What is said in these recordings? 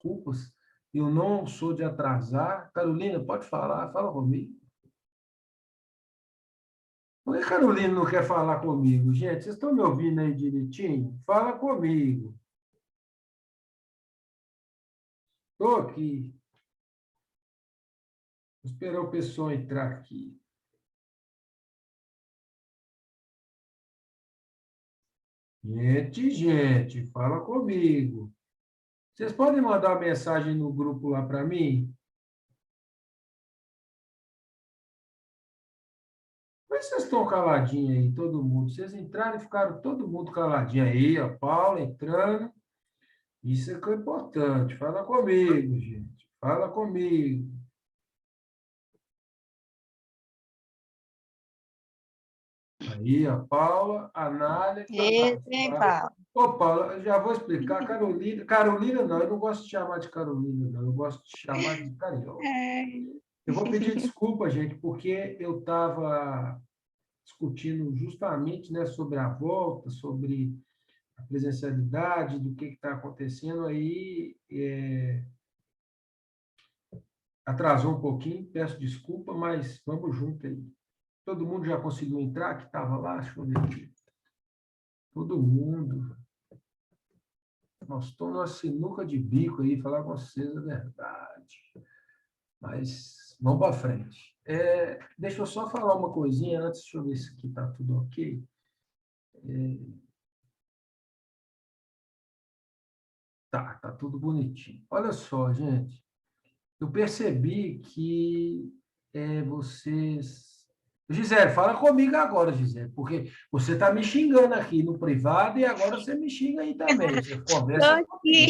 desculpas. Eu não sou de atrasar. Carolina, pode falar, fala comigo. Por que a Carolina não quer falar comigo? Gente, vocês estão me ouvindo aí direitinho? Fala comigo. Estou aqui. Vou esperar o pessoal entrar aqui. Gente, fala comigo. Vocês podem mandar uma mensagem no grupo lá para mim? Por que vocês estão caladinhos aí, todo mundo? Vocês entraram e ficaram todo mundo caladinho aí, a Paula entrando. Isso é que é importante. Fala comigo, gente. Fala comigo. Aí, a Paula, a Nália, que E, hein, Paulo? Ô, Paula, eu já vou explicar. Carolina, Carolina não, eu não gosto de chamar de Carolina, não. Eu gosto de chamar de Carioca. Eu vou pedir desculpa, gente, porque eu estava discutindo justamente, né, sobre a volta, sobre a presencialidade, do que está acontecendo aí. Atrasou um pouquinho, peço desculpa, mas vamos junto aí. Todo mundo já conseguiu entrar, que estava lá? Deixa eu ver aqui. Todo mundo. Nós estamos numa sinuca de bico aí, falar com vocês a verdade. Mas vamos para frente. Deixa eu só falar uma coisinha antes, deixa eu ver se aqui está tudo ok. Tá tudo bonitinho. Olha só, gente. Eu percebi que vocês. Gisele, fala comigo agora, Gisele, porque você está me xingando aqui no privado e agora você me xinga aí também. Você Tô conversa aqui.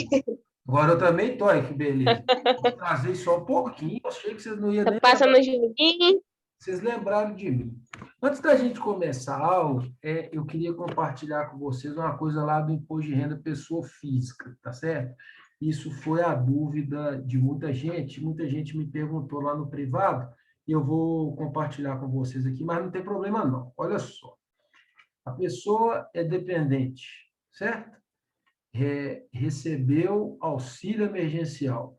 comigo. Agora eu também estou, aí, que beleza. Eu trazei só um pouquinho, eu achei que vocês não iam Tá nem passando lembrar. o joguinho? Vocês lembraram de mim. Antes da gente começar a aula, eu queria compartilhar com vocês uma coisa lá do imposto de renda pessoa física, tá certo? Isso foi a dúvida de muita gente me perguntou lá no privado, e eu vou compartilhar com vocês aqui, mas não tem problema não. Olha só, a pessoa é dependente, certo? Recebeu auxílio emergencial.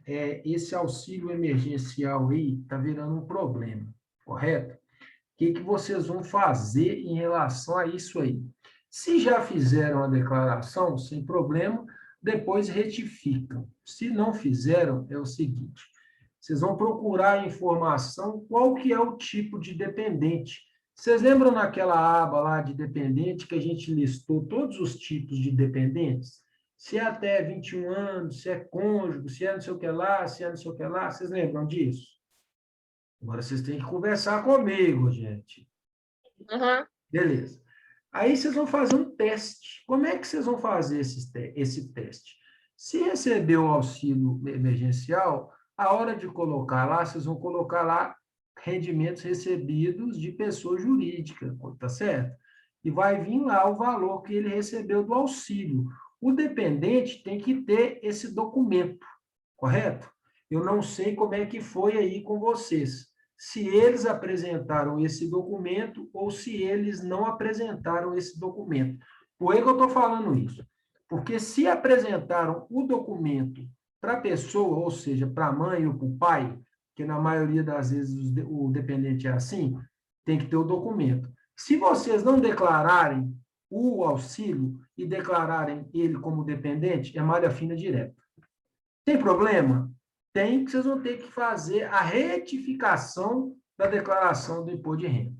Esse auxílio emergencial aí está virando um problema, correto? O que vocês vão fazer em relação a isso aí? Se já fizeram a declaração, sem problema, depois retificam. Se não fizeram, é o seguinte, vocês vão procurar a informação qual que é o tipo de dependente. Vocês lembram naquela aba lá de dependente que a gente listou todos os tipos de dependentes? Se é até 21 anos, se é cônjuge, se é não sei o que lá, se é não sei o que lá, vocês lembram disso? Agora vocês têm que conversar comigo, gente. Uhum. Beleza. Aí vocês vão fazer um teste. Como é que vocês vão fazer esse teste? Se receber o auxílio emergencial, a hora de colocar lá, vocês vão colocar lá rendimentos recebidos de pessoa jurídica, tá certo? E vai vir lá o valor que ele recebeu do auxílio. O dependente tem que ter esse documento, correto? Eu não sei como é que foi aí com vocês, se eles apresentaram esse documento ou se eles não apresentaram esse documento. Por que eu estou falando isso? Porque se apresentaram o documento para a pessoa, ou seja, para a mãe ou para o pai, que na maioria das vezes o dependente é assim, tem que ter o documento. Se vocês não declararem o auxílio e declararem ele como dependente, é malha fina direto. Tem problema? Tem, que vocês vão ter que fazer a retificação da declaração do imposto de renda.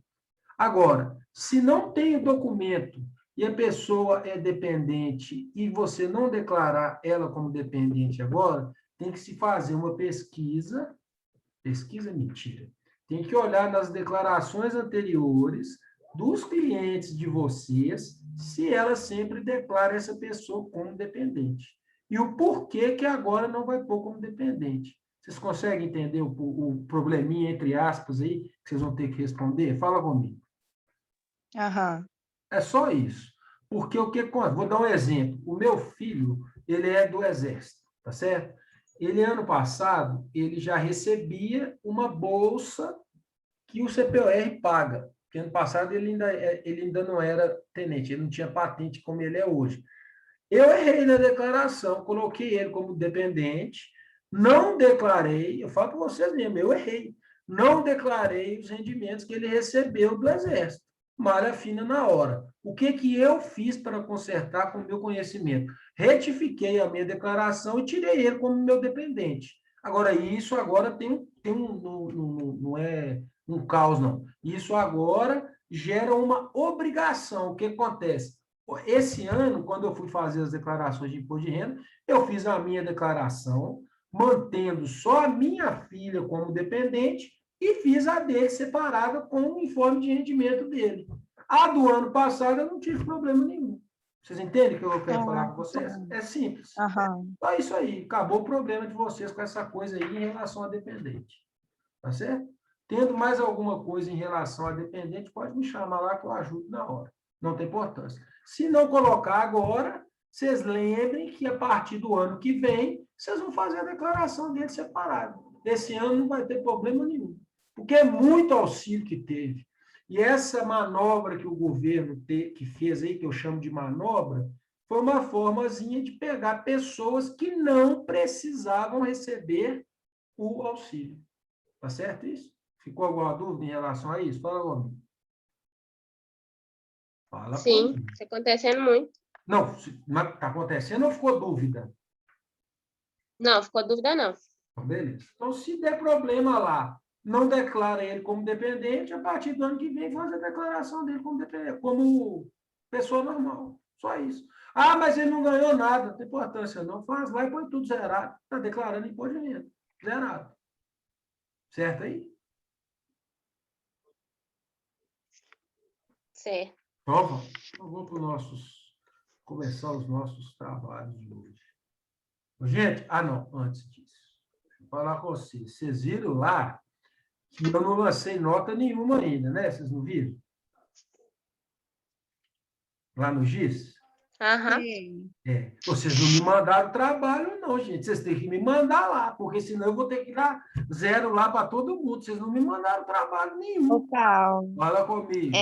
Agora, se não tem o documento e a pessoa é dependente e você não declarar ela como dependente agora, tem que se fazer uma pesquisa mentira, tem que olhar nas declarações anteriores dos clientes de vocês, se ela sempre declara essa pessoa como dependente. E o porquê que agora não vai pôr como dependente. Vocês conseguem entender o probleminha, entre aspas, aí, que vocês vão ter que responder? Fala comigo. Aham. É só isso. Porque o que acontece? Vou dar um exemplo. O meu filho, ele é do Exército, tá certo? Ele, ano passado, ele já recebia uma bolsa que o CPOR paga. Porque ano passado ele ainda não era tenente, ele não tinha patente como ele é hoje. Eu errei na declaração, coloquei ele como dependente, não declarei, eu falo para vocês mesmo, eu errei, não declarei os rendimentos que ele recebeu do Exército, malha fina na hora. O que eu fiz para consertar com o meu conhecimento? Retifiquei a minha declaração e tirei ele como meu dependente. Agora, isso agora não é um caos, não. Isso agora gera uma obrigação. O que acontece? Esse ano, quando eu fui fazer as declarações de imposto de renda, eu fiz a minha declaração, mantendo só a minha filha como dependente e fiz a dele separada com o informe de rendimento dele. A do ano passado eu não tive problema nenhum. Vocês entendem o que eu quero falar com vocês? É simples. Só isso aí. Acabou o problema de vocês com essa coisa aí em relação a dependente. Tá certo? Tendo mais alguma coisa em relação a dependente, pode me chamar lá que eu ajudo na hora. Não tem importância. Se não colocar agora, vocês lembrem que a partir do ano que vem, vocês vão fazer a declaração dele separado. Esse ano não vai ter problema nenhum. Porque é muito auxílio que teve. E essa manobra que o governo que fez aí, que eu chamo de manobra, foi uma formazinha de pegar pessoas que não precisavam receber o auxílio. Tá certo isso? Ficou alguma dúvida em relação a isso? Fala comigo. Fala Sim, comigo. está acontecendo muito. Não, está acontecendo ou ficou dúvida? Não, ficou dúvida não. Então, beleza. Então, se der problema lá, não declara ele como dependente, a partir do ano que vem faz a declaração dele como dependente, como pessoa normal. Só isso. Ah, mas ele não ganhou nada, não tem importância não. Faz lá e põe tudo zerado. Está declarando imposto de renda. Zerado. Certo aí? Certo. Então, vamos para começar os nossos trabalhos de hoje. Gente, não, antes disso, deixa eu falar com vocês. Vocês viram lá que eu não lancei nota nenhuma ainda, né? Vocês não viram? Lá no GIS? Sim. Vocês não me mandaram trabalho, não, gente. Vocês têm que me mandar lá, porque senão eu vou ter que dar zero lá para todo mundo. Vocês não me mandaram trabalho nenhum. Ô, Paulo, fala comigo.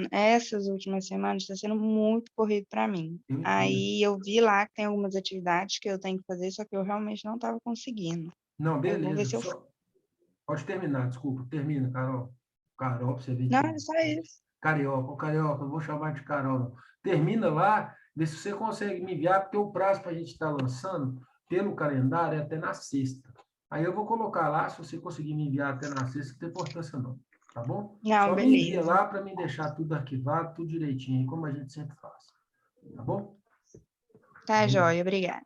essas últimas semanas, está sendo muito corrido para mim. Aí eu vi lá que tem algumas atividades que eu tenho que fazer, só que eu realmente não estava conseguindo. Não, beleza. Pode terminar, desculpa. Termina, Carol. Carol, para você ver. Não, é só isso. Carioca, não vou chamar de Carol, não. Termina lá, vê se você consegue me enviar, porque o prazo para a gente estar lançando pelo calendário é até na sexta. Aí eu vou colocar lá, se você conseguir me enviar até na sexta, não tem importância não, tá bom? Não, Só beleza. me envia lá para me deixar tudo arquivado, tudo direitinho, como a gente sempre faz. Tá bom? Tá, joia, obrigada.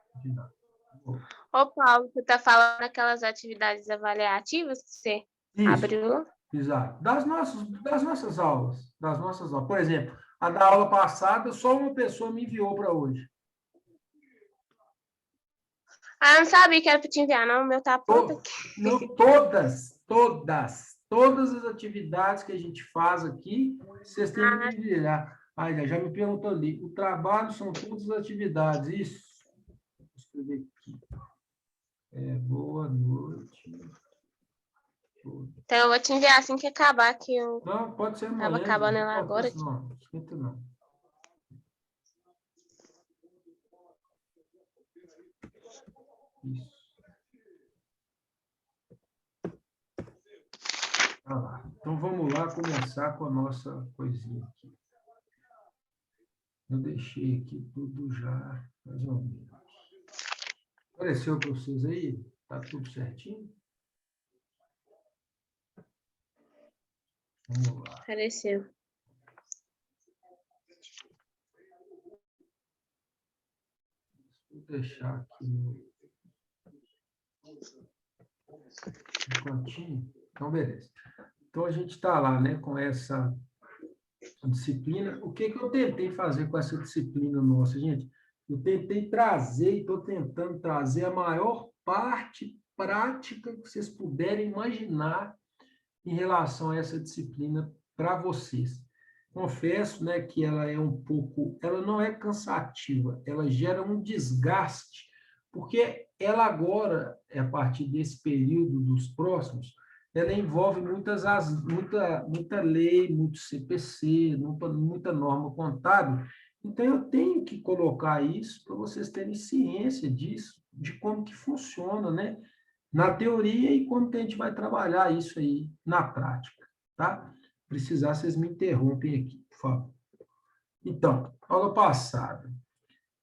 Ô, Paulo, você está falando daquelas atividades avaliativas que você abriu? Exato. Das nossas aulas. Por exemplo, a da aula passada, só uma pessoa me enviou para hoje. Ah, eu não sabia que era para te enviar, não. O meu tá pronto aqui. Não, todas as atividades que a gente faz aqui, vocês têm que me enviar. Já me perguntou ali. O trabalho são todas as atividades. Isso. Vou escrever aqui. Boa noite. Então, eu vou te enviar assim que acabar, que eu Não, pode ser amanhã. estava acabando ela agora. Não, esquenta não. Isso. Lá. Então, vamos lá começar com a nossa coisinha aqui. Eu deixei aqui tudo já, mais ou menos. Apareceu para vocês aí? Está tudo certinho? Vamos lá. Apareceu. Vou deixar aqui no cantinho. Então, beleza. Então, a gente está lá, né, com essa disciplina. O que eu tentei fazer com essa disciplina nossa, gente? Eu tentei trazer, e estou tentando trazer a maior parte prática que vocês puderem imaginar em relação a essa disciplina para vocês. Confesso, né, que ela não é cansativa, ela gera um desgaste, porque ela agora, a partir desse período dos próximos, ela envolve muita lei, muito CPC, muita norma contábil, Então, eu tenho que colocar isso para vocês terem ciência disso, de como que funciona, né? Na teoria e como que a gente vai trabalhar isso aí na prática, tá? Precisar, vocês me interrompem aqui, por favor. Então, aula passada,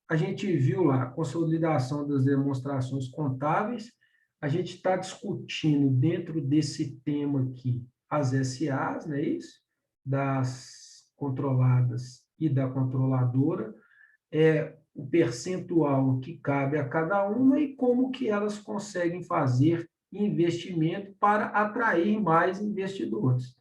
a gente viu lá a consolidação das demonstrações contábeis, a gente está discutindo dentro desse tema aqui as SAs, não é isso? Das controladas e da controladora, o percentual que cabe a cada uma e como que elas conseguem fazer investimento para atrair mais investidores.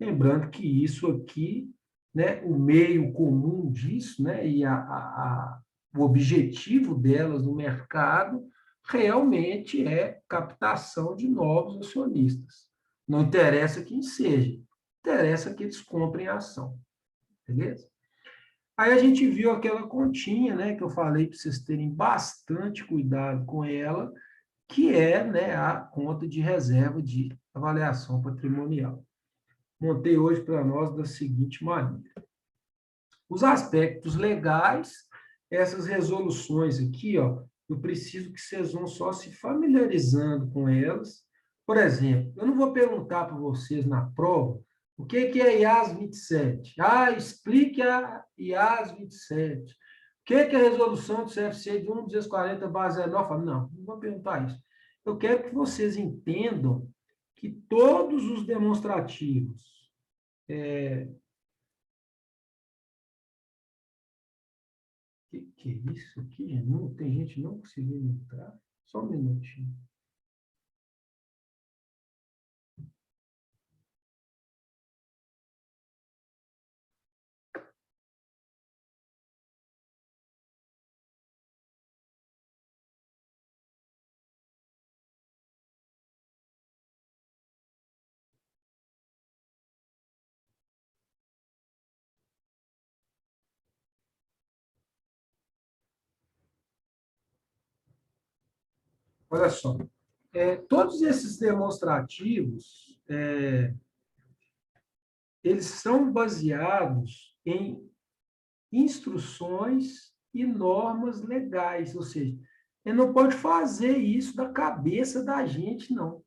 Lembrando que isso aqui, né, o meio comum disso, né, e o objetivo delas no mercado realmente é captação de novos acionistas. Não interessa quem seja, interessa que eles comprem a ação. Beleza? Aí a gente viu aquela continha, né, que eu falei para vocês terem bastante cuidado com ela, que é, né, a conta de reserva de avaliação patrimonial. Montei hoje para nós da seguinte maneira. Os aspectos legais, essas resoluções aqui, ó, eu preciso que vocês vão só se familiarizando com elas. Por exemplo, eu não vou perguntar para vocês na prova o que é IAS 27. Ah, explique a IAS 27. O que é a resolução do CFC de 1.240/09? Não vou perguntar isso. Eu quero que vocês entendam que todos os demonstrativos que é isso aqui? Não, tem gente não conseguindo entrar? Só um minutinho. Olha só. Todos esses demonstrativos, eles são baseados em instruções e normas legais, ou seja, ele não pode fazer isso da cabeça da gente, não.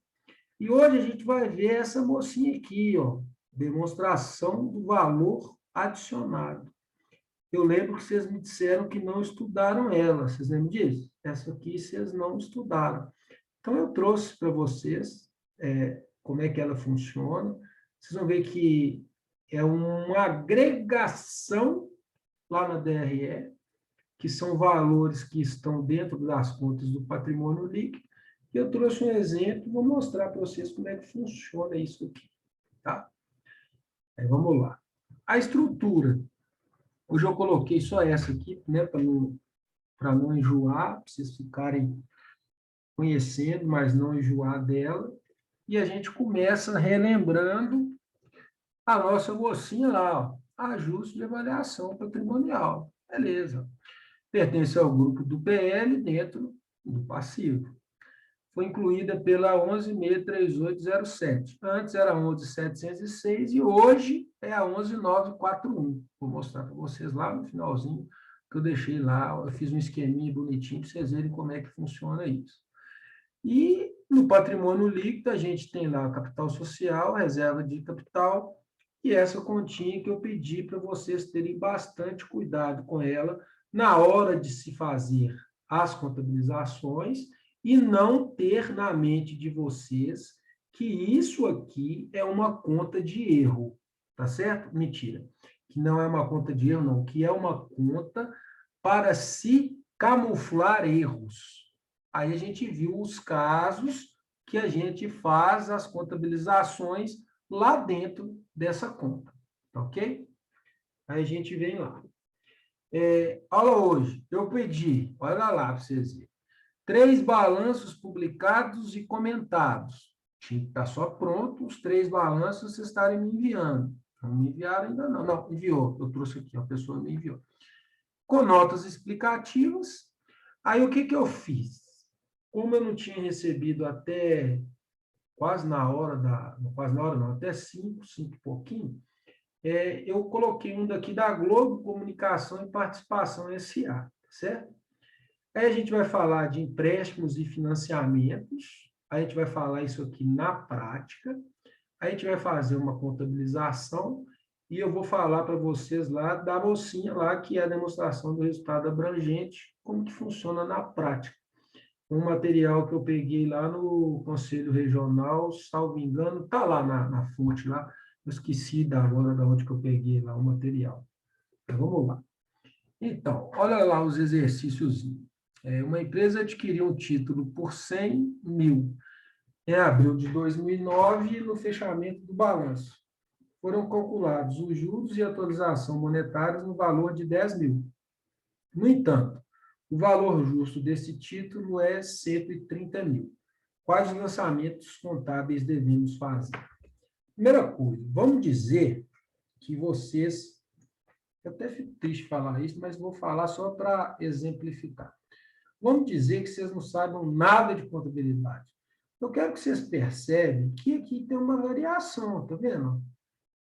E hoje a gente vai ver essa mocinha aqui, ó, demonstração do valor adicionado. Eu lembro que vocês me disseram que não estudaram ela, vocês lembram disso? Essa aqui vocês não estudaram. Então, eu trouxe para vocês como é que ela funciona. Vocês vão ver que é uma agregação lá na DRE, que são valores que estão dentro das contas do patrimônio líquido. Eu trouxe um exemplo, vou mostrar para vocês como é que funciona isso aqui. Tá? Aí, vamos lá. A estrutura. Hoje eu coloquei só essa aqui, né, para não enjoar, para vocês ficarem conhecendo, mas não enjoar dela. E a gente começa relembrando a nossa mocinha lá, ó, ajuste de avaliação patrimonial. Beleza. Pertence ao grupo do PL dentro do passivo. Foi incluída pela 11.63807. Antes era 11.706 e hoje é a 11.941. Vou mostrar para vocês lá no finalzinho, que eu deixei lá, eu fiz um esqueminha bonitinho para vocês verem como é que funciona isso. E no patrimônio líquido, a gente tem lá capital social, reserva de capital, e essa continha que eu pedi para vocês terem bastante cuidado com ela na hora de se fazer as contabilizações e não ter na mente de vocês que isso aqui é uma conta de erro, tá certo? Mentira. Que não é uma conta de erro, não, que é uma conta para se camuflar erros. Aí a gente viu os casos que a gente faz as contabilizações lá dentro dessa conta, ok? Aí a gente vem lá. Aula hoje, eu pedi, olha lá para vocês verem, 3 balanços publicados e comentados. Tinha que estar só pronto, os 3 balanços vocês estarem me enviando. Não me enviaram ainda não. Não, enviou. Eu trouxe aqui, a pessoa me enviou. Com notas explicativas. Aí, o que eu fiz? Como eu não tinha recebido até quase na hora não, até 5 e pouquinho, eu coloquei um daqui da Globo Comunicação e Participação S.A., certo? Aí a gente vai falar de empréstimos e financiamentos, a gente vai falar isso aqui na prática, a gente vai fazer uma contabilização e eu vou falar para vocês lá da mocinha lá, que é a demonstração do resultado abrangente, como que funciona na prática. Um material que eu peguei lá no Conselho Regional, salvo engano, está lá na fonte lá, eu esqueci da hora da onde que eu peguei lá o material. Então, vamos lá. Então, olha lá os exercícios. Uma empresa adquiriu um título por 100 mil em abril de 2009 no fechamento do balanço. Foram calculados os juros e atualização monetários no valor de 10 mil. No entanto, o valor justo desse título é 130 mil. Quais os lançamentos contábeis devemos fazer? Primeira coisa, vamos dizer que vocês... Eu até fico triste falar isso, mas vou falar só para exemplificar. Vamos dizer que vocês não saibam nada de contabilidade. Eu quero que vocês percebam que aqui tem uma variação, tá vendo?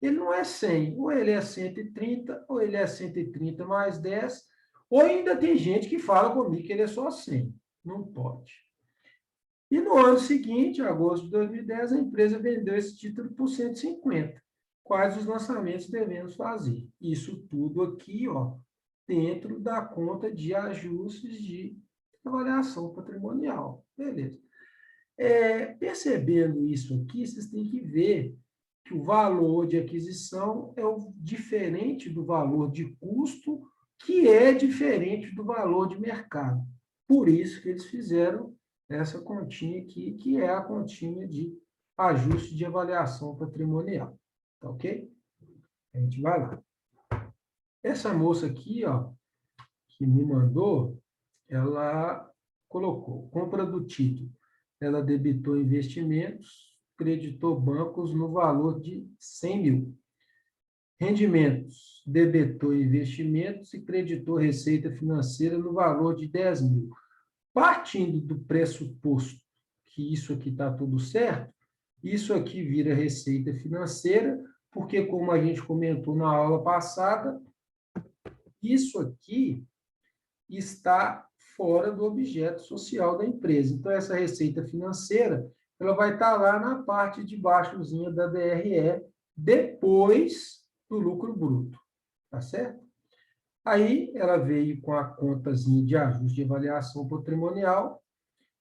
Ele não é 100, ou ele é 130, ou ele é 130 mais 10, ou ainda tem gente que fala comigo que ele é só 100. Não pode. E no ano seguinte, agosto de 2010, a empresa vendeu esse título por 150. Quais os lançamentos devemos fazer? Isso tudo aqui, ó, dentro da conta de ajustes de avaliação patrimonial. Beleza. Percebendo isso aqui, vocês têm que ver que o valor de aquisição é diferente do valor de custo, que é diferente do valor de mercado. Por isso que eles fizeram essa continha aqui, que é a continha de ajuste de avaliação patrimonial. Tá ok? A gente vai lá. Essa moça aqui, ó, que me mandou, ela colocou compra do título. Ela debitou investimentos, creditou bancos no valor de 100 mil. Rendimentos, debitou investimentos e creditou receita financeira no valor de 10 mil. Partindo do pressuposto que isso aqui está tudo certo, isso aqui vira receita financeira, porque, como a gente comentou na aula passada, isso aqui está fora do objeto social da empresa. Então, essa receita financeira, ela vai estar lá na parte de baixozinha da DRE, depois do lucro bruto. Tá certo? Aí, ela veio com a contazinha de ajuste de avaliação patrimonial,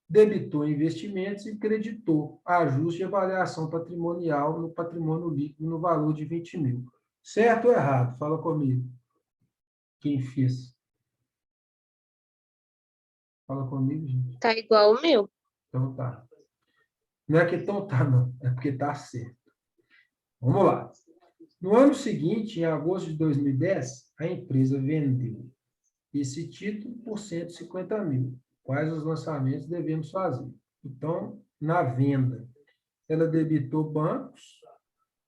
debitou investimentos e creditou ajuste de avaliação patrimonial no patrimônio líquido no valor de 20 mil. Certo ou errado? Fala comigo. Quem fez? Fala comigo, gente. Tá igual o meu. Então tá. Não é que então tá, não. É porque tá certo. Vamos lá. No ano seguinte, em agosto de 2010, a empresa vendeu esse título por 150 mil. Quais os lançamentos devemos fazer? Então, na venda, ela debitou bancos,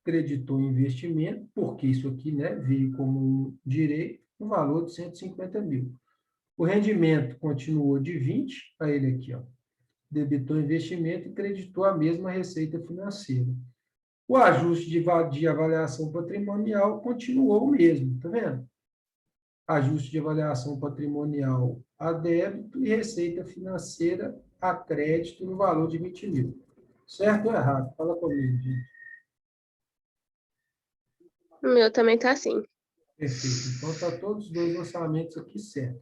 creditou investimento, porque isso aqui, né, veio como um direito, no valor de 150 mil. O rendimento continuou de 20, para ele aqui, ó, debitou investimento e creditou a mesma receita financeira. O ajuste de avaliação patrimonial continuou o mesmo, tá vendo? Ajuste de avaliação patrimonial a débito e receita financeira a crédito no valor de 20 mil. Certo ou errado? Fala comigo, gente. O meu também tá assim. Perfeito. Então, está todos os dois lançamentos aqui certo.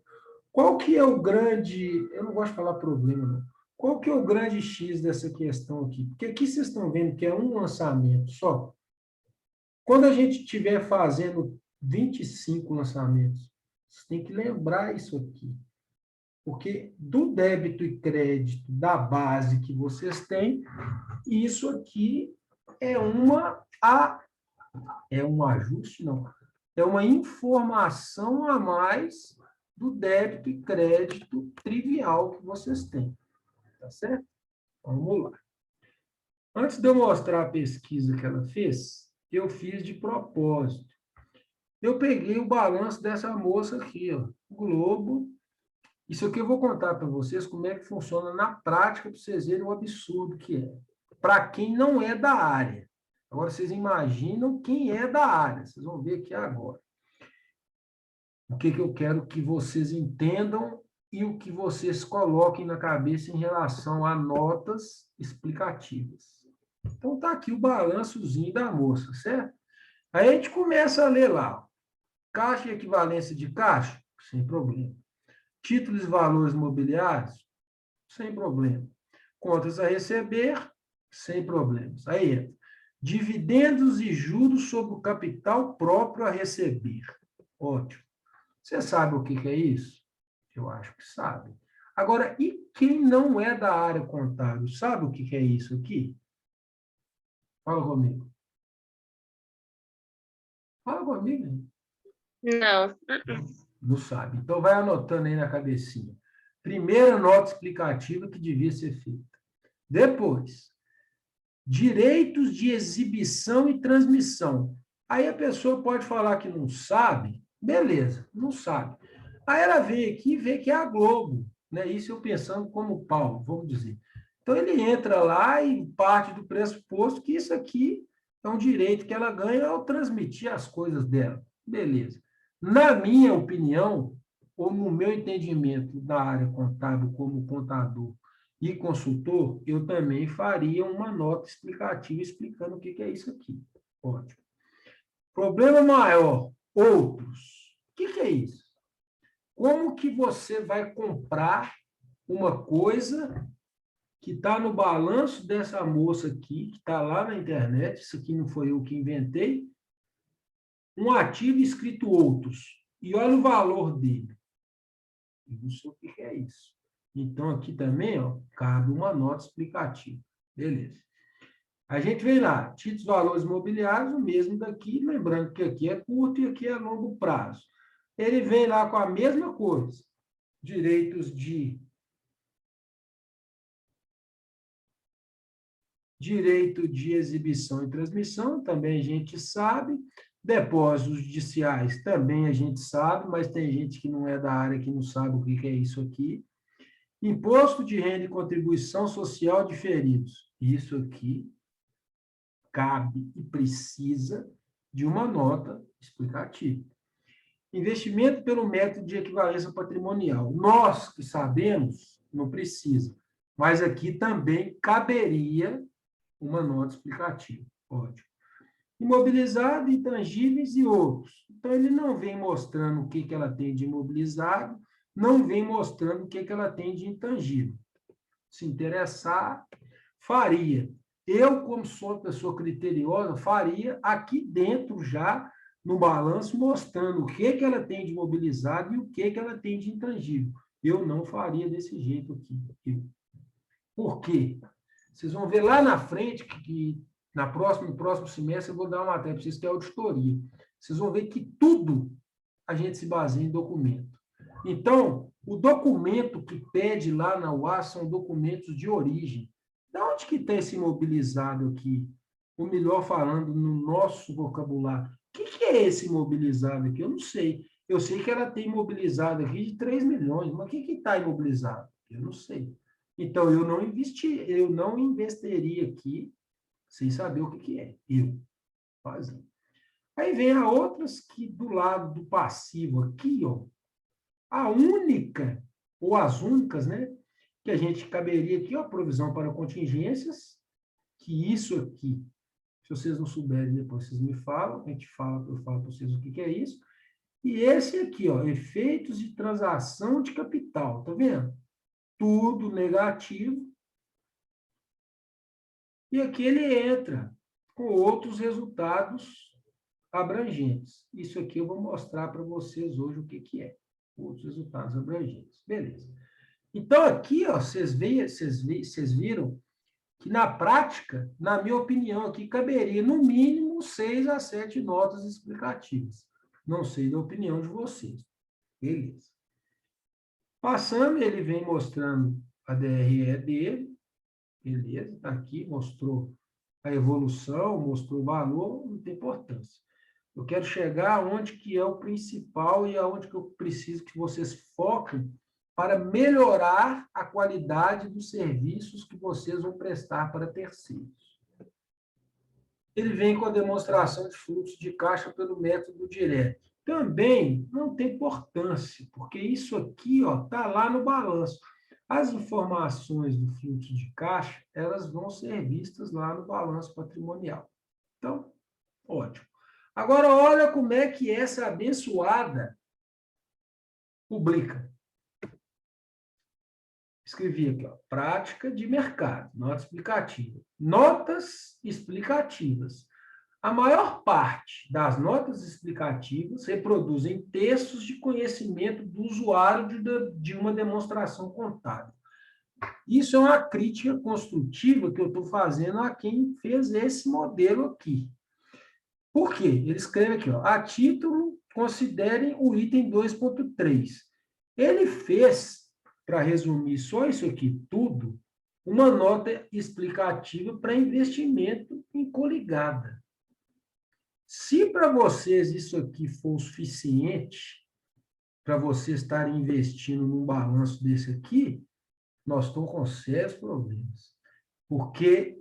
Qual que é o grande... Eu não gosto de falar problema, não. Qual que é o grande X dessa questão aqui? Porque aqui vocês estão vendo que é um lançamento só. Quando a gente estiver fazendo 25 lançamentos, você tem que lembrar isso aqui. Porque do débito e crédito da base que vocês têm, isso aqui é um ajuste, não. É uma informação a mais do débito e crédito trivial que vocês têm. Tá certo? Vamos lá. Antes de eu mostrar a pesquisa que ela fez, eu fiz de propósito. Eu peguei o balanço dessa moça aqui, ó, Globo. Isso aqui eu vou contar para vocês como é que funciona na prática, para vocês verem o absurdo que é. Para quem não é da área. Agora, vocês imaginam quem é da área. Vocês vão ver aqui agora. O que eu quero que vocês entendam e o que vocês coloquem na cabeça em relação a notas explicativas. Então, está aqui o balançozinho da moça, certo? Aí a gente começa a ler lá. Caixa e equivalência de caixa? Sem problema. Títulos e valores mobiliários? Sem problema. Contas a receber? Sem problemas. Aí entra. Dividendos e juros sobre o capital próprio a receber. Ótimo. Você sabe o que é isso? Eu acho que sabe. Agora, e quem não é da área contábil, sabe o que é isso aqui? Fala comigo. Fala comigo. Não. Não sabe. Então, vai anotando aí na cabecinha. Primeira nota explicativa que devia ser feita. Depois, direitos de exibição e transmissão. Aí a pessoa pode falar que não sabe. Beleza, não sabe. Aí ela vem aqui e vê que é a Globo. Né? Isso eu pensando como Paulo, vamos dizer. Então, ele entra lá e parte do pressuposto que isso aqui é um direito que ela ganha ao transmitir as coisas dela. Beleza. Na minha opinião, ou no meu entendimento da área contábil como contador e consultor, eu também faria uma nota explicativa explicando o que é isso aqui. Ótimo. Problema maior, outros. O que é isso? Como que você vai comprar uma coisa que está no balanço dessa moça aqui, que está lá na internet, isso aqui não foi eu que inventei, um ativo escrito outros, e olha o valor dele. Eu não sei o que é isso. Então, aqui também, ó, cabe uma nota explicativa. Beleza. A gente vem lá, títulos valores imobiliários, o mesmo daqui, lembrando que aqui é curto e aqui é longo prazo. Ele vem lá com a mesma coisa. Direitos de direito de exibição e transmissão, também a gente sabe. Depósitos judiciais, também a gente sabe, mas tem gente que não é da área que não sabe o que é isso aqui. Imposto de renda e contribuição social diferidos. Isso aqui cabe e precisa de uma nota explicativa. Investimento pelo método de equivalência patrimonial. Nós que sabemos, não precisa. Mas aqui também caberia uma nota explicativa. Ótimo. Imobilizado, intangíveis e outros. Então, ele não vem mostrando o que ela tem de imobilizado, não vem mostrando o que ela tem de intangível. Se interessar, faria. Eu, como sou uma pessoa criteriosa, faria aqui dentro já, no balanço, mostrando o que ela tem de imobilizado e o que ela tem de intangível. Eu não faria desse jeito aqui. Por quê? Vocês vão ver lá na frente que no próximo semestre eu vou dar uma matéria para vocês que é auditoria. Vocês vão ver que tudo a gente se baseia em documento. Então, o documento que pede lá na UAS são documentos de origem. De onde que está esse imobilizado aqui? Ou melhor falando, no nosso vocabulário. O que é esse imobilizado aqui? Eu não sei. Eu sei que ela tem imobilizado aqui de 3 milhões, mas o que está imobilizado? Eu não sei. Então, eu não investiria aqui sem saber o que é. Eu fazendo. Aí vem a outras que do lado do passivo aqui, ó, a única, ou as únicas, né, que a gente caberia aqui, ó, provisão para contingências, que isso aqui, se vocês não souberem, depois vocês me falam, eu falo para vocês o que é isso. E esse aqui, ó, efeitos de transação de capital, tá vendo? Tudo negativo. E aqui ele entra com outros resultados abrangentes. Isso aqui eu vou mostrar para vocês hoje o que é. Outros resultados abrangentes. Beleza. Então, aqui, ó, vocês viram que, na prática, na minha opinião, aqui caberia, no mínimo, 6 a 7 notas explicativas. Não sei da opinião de vocês. Beleza. Passando, ele vem mostrando a DRE dele. Beleza, está aqui, mostrou a evolução, mostrou o valor, não tem importância. Eu quero chegar aonde que é o principal e aonde que eu preciso que vocês foquem para melhorar a qualidade dos serviços que vocês vão prestar para terceiros. ele vem com a demonstração de fluxo de caixa pelo método direto. Também não tem importância, porque isso aqui está lá no balanço. As informações do fluxo de caixa, elas vão ser vistas lá no balanço patrimonial. Então, ótimo. Agora, olha como é que essa abençoada publica. Escrevi aqui, prática de mercado, nota explicativa. Notas explicativas. A maior parte das notas explicativas reproduzem textos de conhecimento do usuário de uma demonstração contábil. Isso é uma crítica construtiva que eu estou fazendo a quem fez esse modelo aqui. Por quê? Ele escreve aqui, a título, considerem o item 2.3. Ele fez, para resumir só isso aqui tudo, uma nota explicativa para investimento em coligada. Se para vocês isso aqui for o suficiente para vocês estarem investindo num balanço desse aqui, nós estamos com sérios problemas. Porque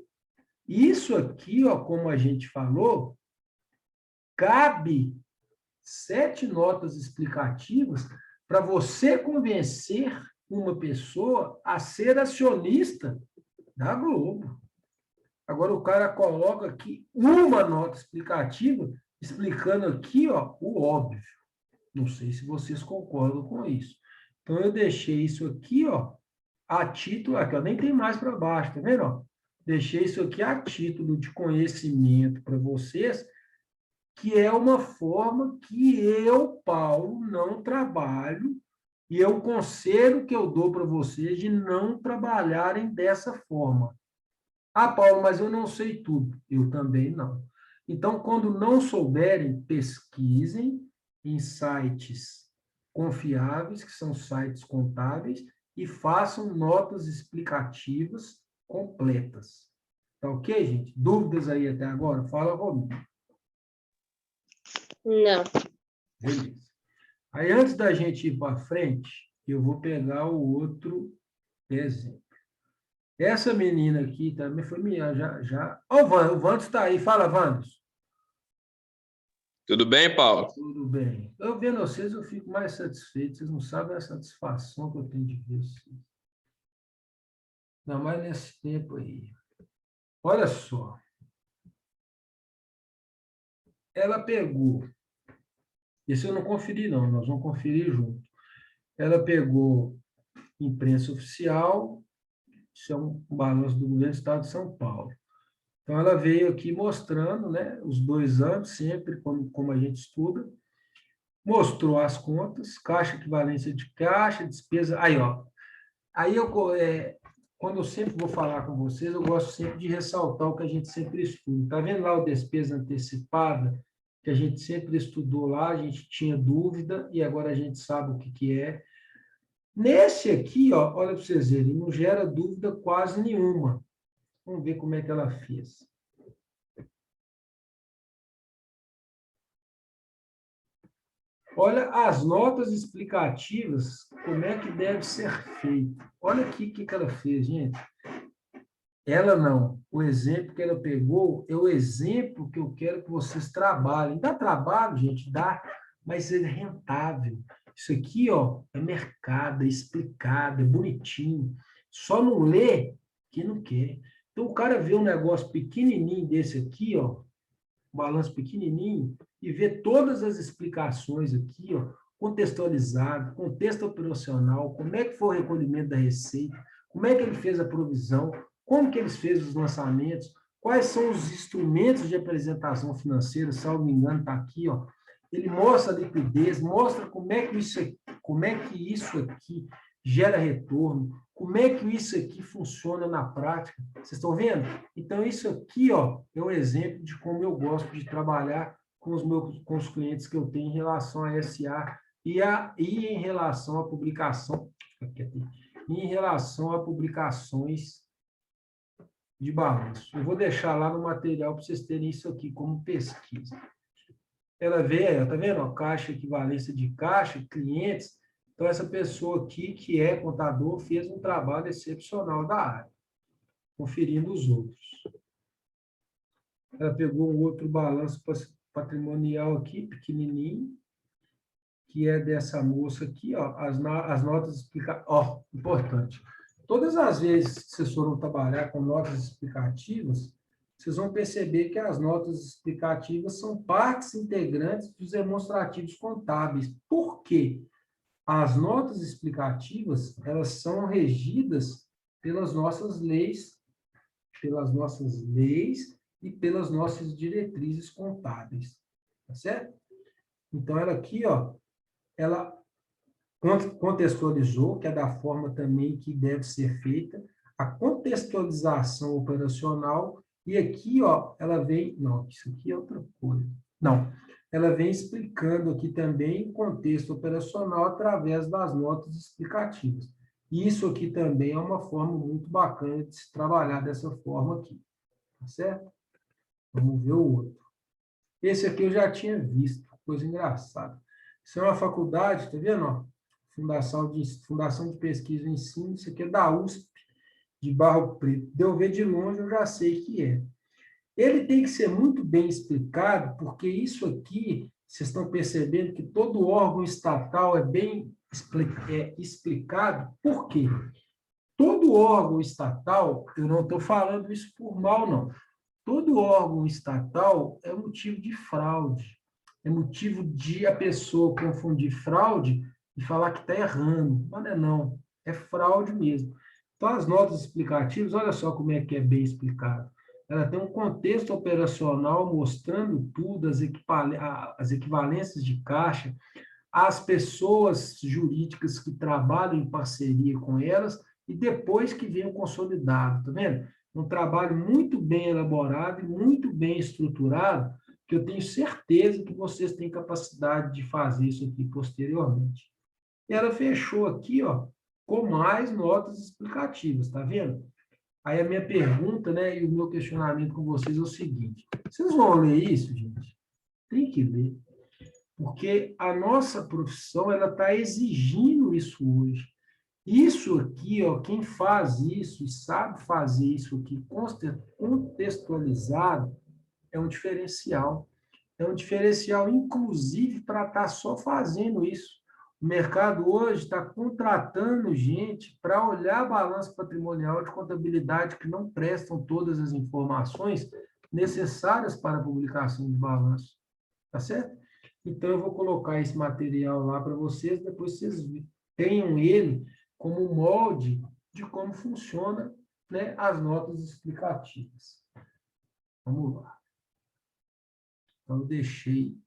isso aqui, como a gente falou, cabe 7 notas explicativas para você convencer uma pessoa a ser acionista da Globo. Agora, o cara coloca aqui uma nota explicativa, explicando aqui o óbvio. Não sei se vocês concordam com isso. Então, eu deixei isso aqui a título, aqui, nem tem mais para baixo, tá vendo? Deixei isso aqui a título de conhecimento para vocês, que é uma forma que eu, Paulo, não trabalho, e é o conselho que eu dou para vocês de não trabalharem dessa forma. Ah, Paulo, mas eu não sei tudo. Eu também não. Então, quando não souberem, pesquisem em sites confiáveis, que são sites contábeis, e façam notas explicativas completas. Tá ok, gente? Dúvidas aí até agora? Fala, Romildo. Não. Beleza. Aí, antes da gente ir para frente, eu vou pegar o outro exemplo. Essa menina aqui também foi minha, já. O Vandos está aí. Fala, Vandos. Tudo bem, Paulo? Tudo bem. Eu vendo vocês, eu fico mais satisfeito. Vocês não sabem a satisfação que eu tenho de ver vocês. Ainda mais nesse tempo aí. Olha só. Ela pegou. Esse eu não conferi, não. Nós vamos conferir junto. Ela pegou imprensa oficial. Isso é um balanço do governo do Estado de São Paulo. Então, ela veio aqui mostrando, né, os 2 anos, sempre, como a gente estuda, mostrou as contas, caixa, equivalência de caixa, despesa. Aí, quando eu sempre vou falar com vocês, eu gosto sempre de ressaltar o que a gente sempre estuda. Está vendo lá o despesa antecipada, que a gente sempre estudou lá, a gente tinha dúvida, e agora a gente sabe o que é. Nesse aqui, olha para vocês verem, não gera dúvida quase nenhuma. Vamos ver como é que ela fez. Olha as notas explicativas, como é que deve ser feito. Olha aqui o que ela fez, gente. Ela não. O exemplo que ela pegou é o exemplo que eu quero que vocês trabalhem. Dá trabalho, gente? Dá, mas é rentável. Isso aqui, é mercado, é explicado, é bonitinho. Só não lê quem não quer. Então, o cara vê um negócio pequenininho desse aqui, um balanço pequenininho, e vê todas as explicações aqui, contextualizado, contexto operacional, como é que foi o recolhimento da receita, como é que ele fez a provisão, como que eles fez os lançamentos, quais são os instrumentos de apresentação financeira, salvo engano, está aqui, Ele mostra a liquidez, mostra como é que isso aqui gera retorno, como é que isso aqui funciona na prática. Vocês estão vendo? Então, isso aqui é um exemplo de como eu gosto de trabalhar com os clientes que eu tenho em relação a SA e em relação à publicação, em relação a publicações de balanço. Eu vou deixar lá no material para vocês terem isso aqui como pesquisa. Ela veio, tá vendo? Caixa, equivalência de caixa, clientes. Então, essa pessoa aqui, que é contador, fez um trabalho excepcional da área, conferindo os outros. Ela pegou um outro balanço patrimonial aqui, pequenininho, que é dessa moça aqui, ó, as notas explicativas. Ó, importante. Todas as vezes que vocês foram trabalhar com notas explicativas, vocês vão perceber que as notas explicativas são partes integrantes dos demonstrativos contábeis. Por quê? As notas explicativas, elas são regidas pelas nossas leis e pelas nossas diretrizes contábeis. Tá certo? Então, ela aqui, ó, ela contextualizou, que é da forma também que deve ser feita, a contextualização operacional, e aqui, ó, ela vem... Não, isso aqui é outra coisa. Não, ela vem explicando aqui também o contexto operacional através das notas explicativas. Isso aqui também é uma forma muito bacana de se trabalhar dessa forma aqui. Tá certo? Vamos ver o outro. Esse aqui eu já tinha visto, coisa engraçada. Isso é uma faculdade, tá vendo? Ó? Fundação de Pesquisa e Ensino, isso aqui é da USP, de Barro Preto. De eu ver de longe, eu já sei que é. Ele tem que ser muito bem explicado, porque isso aqui, vocês estão percebendo que todo órgão estatal é bem explicado. Por quê? Todo órgão estatal, eu não estou falando isso por mal, não. Todo órgão estatal é motivo de fraude. É motivo de a pessoa confundir fraude e falar que está errando. Mas não é não. É fraude mesmo. Então, as notas explicativas, olha só como é que é bem explicado. Ela tem um contexto operacional mostrando tudo, as equivalências de caixa, as pessoas jurídicas que trabalham em parceria com elas, e depois que vem o consolidado, tá vendo? Um trabalho muito bem elaborado e muito bem estruturado, que eu tenho certeza que vocês têm capacidade de fazer isso aqui posteriormente. E ela fechou aqui, ó, com mais notas explicativas, tá vendo? Aí a minha pergunta, né, e o meu questionamento com vocês é o seguinte: vocês vão ler isso, gente? Tem que ler. Porque a nossa profissão ela está exigindo isso hoje. Isso aqui, ó, quem faz isso e sabe fazer isso aqui contextualizado é um diferencial. É um diferencial, inclusive, para estar só fazendo isso. O mercado hoje está contratando gente para olhar a balança patrimonial de contabilidade que não prestam todas as informações necessárias para a publicação de balanço. Tá certo? Então, eu vou colocar esse material lá para vocês, depois vocês tenham ele como molde de como funciona, né, as notas explicativas. Vamos lá. Então, eu deixei,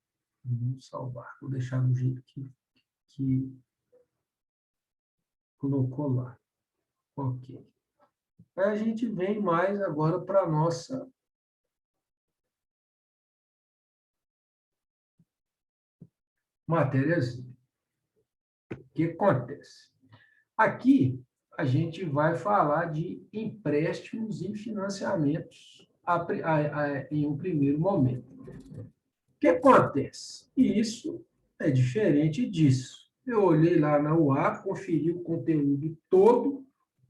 vamos salvar, vou deixar do jeito que colocou lá. Ok. Aí a gente vem mais agora para a nossa matériazinha. O que acontece? Aqui, a gente vai falar de empréstimos e financiamentos em um primeiro momento. O que acontece? Isso é diferente disso. Eu olhei lá na UA, conferi o conteúdo todo,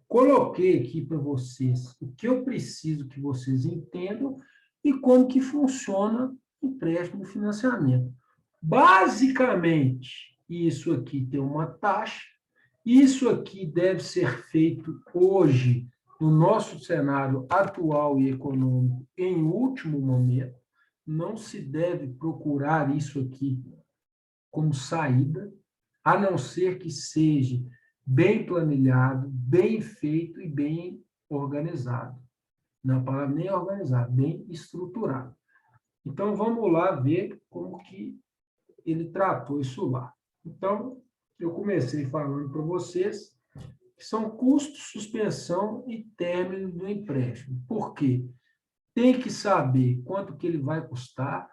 coloquei aqui para vocês o que eu preciso que vocês entendam e como que funciona empréstimo e financiamento. Basicamente, isso aqui tem uma taxa, isso aqui deve ser feito hoje, no nosso cenário atual e econômico, em último momento. Não se deve procurar isso aqui como saída, a não ser que seja bem planilhado, bem feito e bem organizado. Não, para nem organizado, bem estruturado. Então, vamos lá ver como que ele tratou isso lá. Então, eu comecei falando para vocês que são custos, suspensão e término do empréstimo. Por quê? Tem que saber quanto que ele vai custar,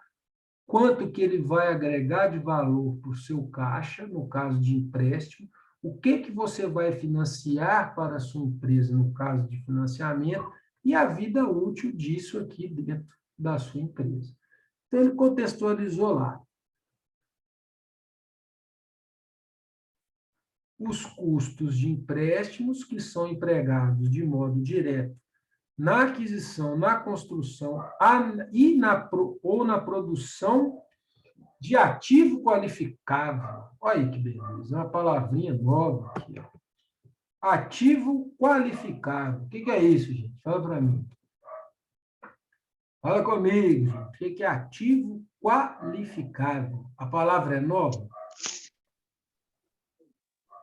quanto que ele vai agregar de valor para o seu caixa, no caso de empréstimo, o que você vai financiar para a sua empresa, no caso de financiamento, e a vida útil disso aqui dentro da sua empresa. Então, ele contextualizou lá. Os custos de empréstimos que são empregados de modo direto na aquisição, na construção ou na produção de ativo qualificável. Olha aí que beleza, uma palavrinha nova aqui. Ó. Ativo qualificável. O que é isso, gente? Fala para mim. Fala comigo, gente. O que é ativo qualificável? A palavra é nova?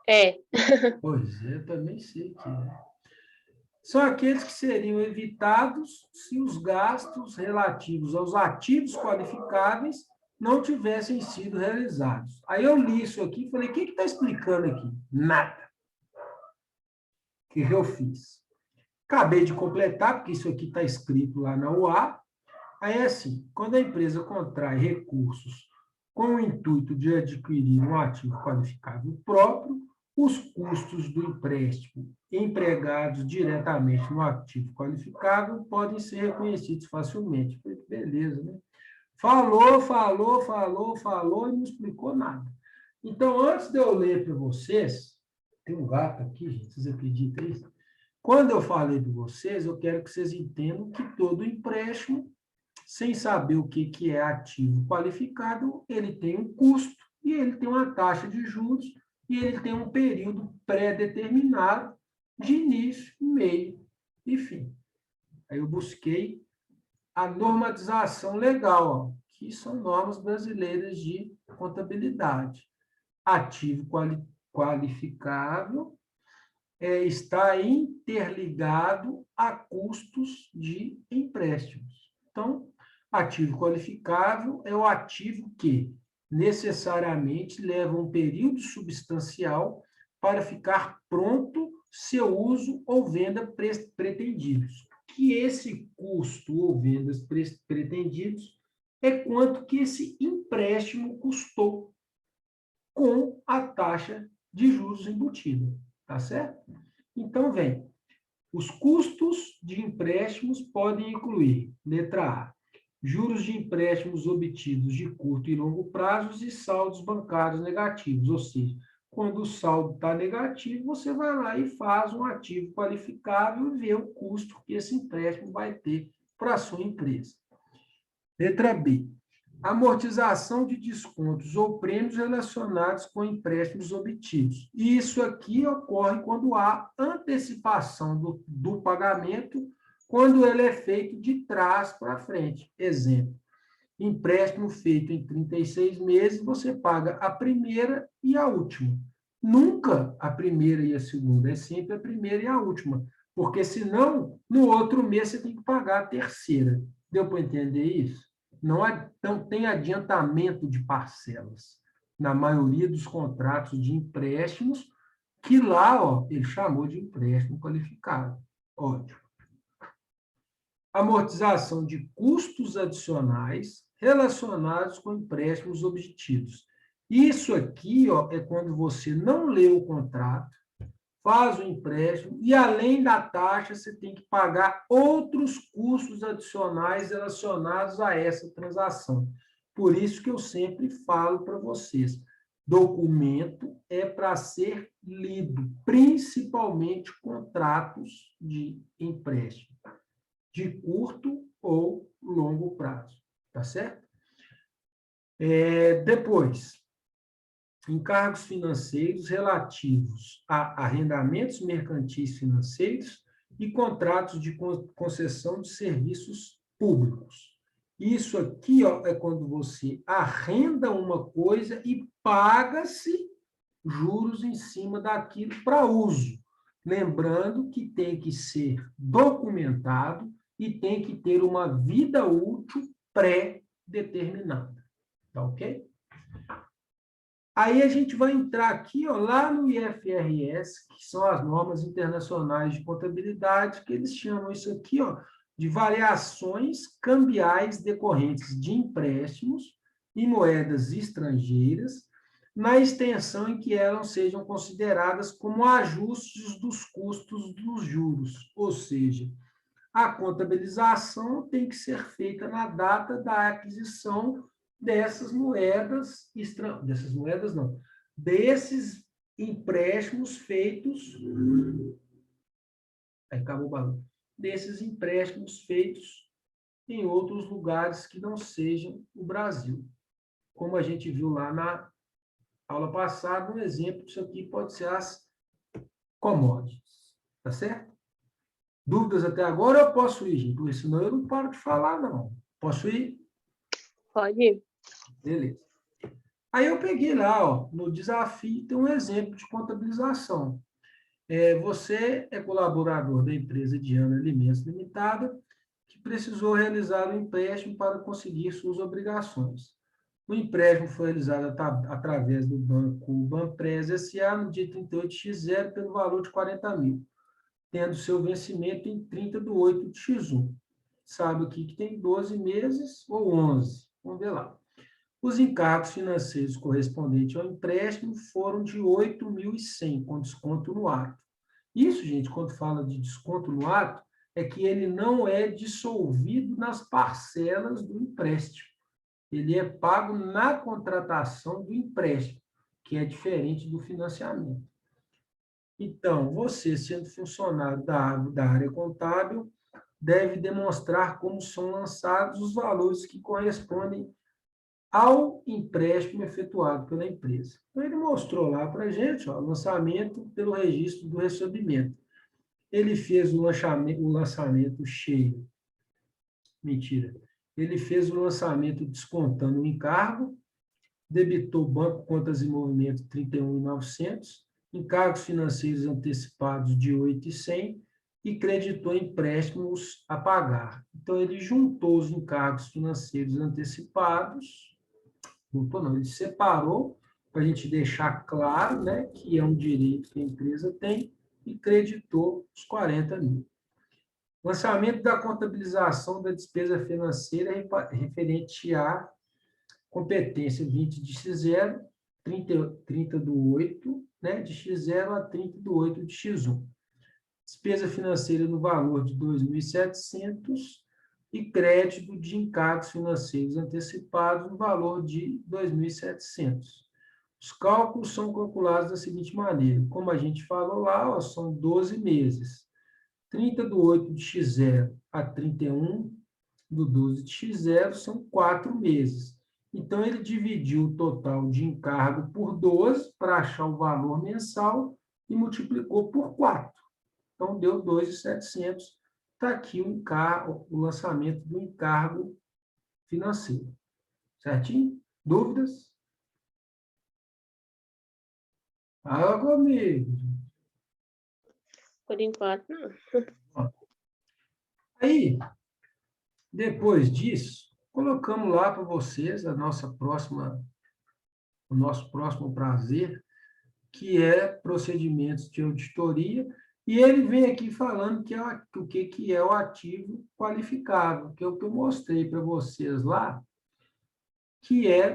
É. Pois é, eu também sei que é. São aqueles que seriam evitados se os gastos relativos aos ativos qualificáveis não tivessem sido realizados. Aí eu li isso aqui e falei, o que está explicando aqui? Nada. O que eu fiz? Acabei de completar, porque isso aqui está escrito lá na UA. Aí é assim, quando a empresa contrai recursos com o intuito de adquirir um ativo qualificável próprio, os custos do empréstimo empregados diretamente no ativo qualificável podem ser reconhecidos facilmente. Beleza, né? Falou e não explicou nada. Então, antes de eu ler para vocês, tem um gato aqui, gente, vocês acreditam nisso? Quando eu falei para vocês, eu quero que vocês entendam que todo empréstimo, sem saber o que é ativo qualificado, ele tem um custo e ele tem uma taxa de juros e ele tem um período pré-determinado de início, meio e fim. Aí eu busquei a normatização legal, ó, que são normas brasileiras de contabilidade. Ativo qualificável está interligado a custos de empréstimos. Então, ativo qualificável é o ativo que necessariamente leva um período substancial para ficar pronto seu uso ou venda pretendidos. Que esse custo ou vendas pretendidos é quanto que esse empréstimo custou com a taxa de juros embutida, tá certo? Então, vem, os custos de empréstimos podem incluir, letra A, juros de empréstimos obtidos de curto e longo prazos e saldos bancários negativos, ou seja, quando o saldo está negativo, você vai lá e faz um ativo qualificável e vê o custo que esse empréstimo vai ter para a sua empresa. Letra B, amortização de descontos ou prêmios relacionados com empréstimos obtidos. Isso aqui ocorre quando há antecipação do pagamento, quando ele é feito de trás para frente. Exemplo, empréstimo feito em 36 meses, você paga a primeira e a última. Nunca a primeira e a segunda, é sempre a primeira e a última, porque senão, no outro mês, você tem que pagar a terceira. Deu para entender isso? Não tem adiantamento de parcelas na maioria dos contratos de empréstimos, que lá, ó, ele chamou de empréstimo qualificado. Ótimo. Amortização de custos adicionais relacionados com empréstimos obtidos. Isso aqui, ó, é quando você não lê o contrato, faz o empréstimo e, além da taxa, você tem que pagar outros custos adicionais relacionados a essa transação. Por isso que eu sempre falo para vocês, documento é para ser lido, principalmente contratos de empréstimo, de curto ou longo prazo, tá certo? Depois, encargos financeiros relativos a arrendamentos mercantis financeiros e contratos de concessão de serviços públicos. Isso aqui, ó, é quando você arrenda uma coisa e paga-se juros em cima daquilo para uso. Lembrando que tem que ser documentado e tem que ter uma vida útil pré-determinada. Tá ok? Aí a gente vai entrar aqui, ó, lá no IFRS, que são as normas internacionais de contabilidade, que eles chamam isso aqui, ó, de variações cambiais decorrentes de empréstimos em moedas estrangeiras, na extensão em que elas sejam consideradas como ajustes dos custos dos juros, ou seja, a contabilização tem que ser feita na data da aquisição desses empréstimos feitos, aí acabou o barulho, desses empréstimos feitos em outros lugares que não sejam o Brasil. Como a gente viu lá na aula passada, um exemplo disso aqui pode ser as commodities. Tá certo? Dúvidas até agora? Eu posso ir, gente, porque senão eu não paro de falar, não. Posso ir? Pode ir. Beleza. Aí eu peguei lá, ó, no desafio, tem um exemplo de contabilização. Você é colaborador da empresa Diana Alimentos Limitada, que precisou realizar um empréstimo para conseguir suas obrigações. O empréstimo foi realizado através do banco Banpres S.A. no dia 38x0 pelo valor de 40 mil, tendo seu vencimento em 30/8/X1. Sabe aqui que tem 12 meses ou 11. Vamos ver lá. Os encargos financeiros correspondentes ao empréstimo foram de 8.100, com desconto no ato. Isso, gente, quando fala de desconto no ato, é que ele não é dissolvido nas parcelas do empréstimo. Ele é pago na contratação do empréstimo, que é diferente do financiamento. Então, você, sendo funcionário da área contábil, deve demonstrar como são lançados os valores que correspondem ao empréstimo efetuado pela empresa. Então, ele mostrou lá para a gente o lançamento pelo registro do recebimento. Ele fez o lançamento cheio. Mentira. Ele fez o lançamento descontando o encargo, debitou banco, contas e movimentos 31.900, encargos financeiros antecipados de 8.100 e creditou empréstimos a pagar. Então, ele juntou os encargos financeiros antecipados, ele separou para a gente deixar claro, né, que é um direito que a empresa tem, e creditou os 40 mil. Lançamento da contabilização da despesa financeira referente à competência 20 de X0, 30/8, né, de X0 a 30/8 de X1. Despesa financeira no valor de 2.700 e crédito de encargos financeiros antecipados no valor de 2.700. Os cálculos são calculados da seguinte maneira. Como a gente falou lá, ó, são 12 meses. 30/8 de X0 a 31/12 de X0 são 4 meses. Então, ele dividiu o total de encargo por 12 para achar o valor mensal e multiplicou por 4. Então, deu 2.700. Está aqui o lançamento do encargo financeiro. Certinho? Dúvidas? Fala comigo. Por enquanto, não. Aí, depois disso, colocamos lá para vocês o nosso próximo prazer, que é procedimentos de auditoria, e ele vem aqui falando que o que é o ativo qualificável, que é o que eu mostrei para vocês lá, que é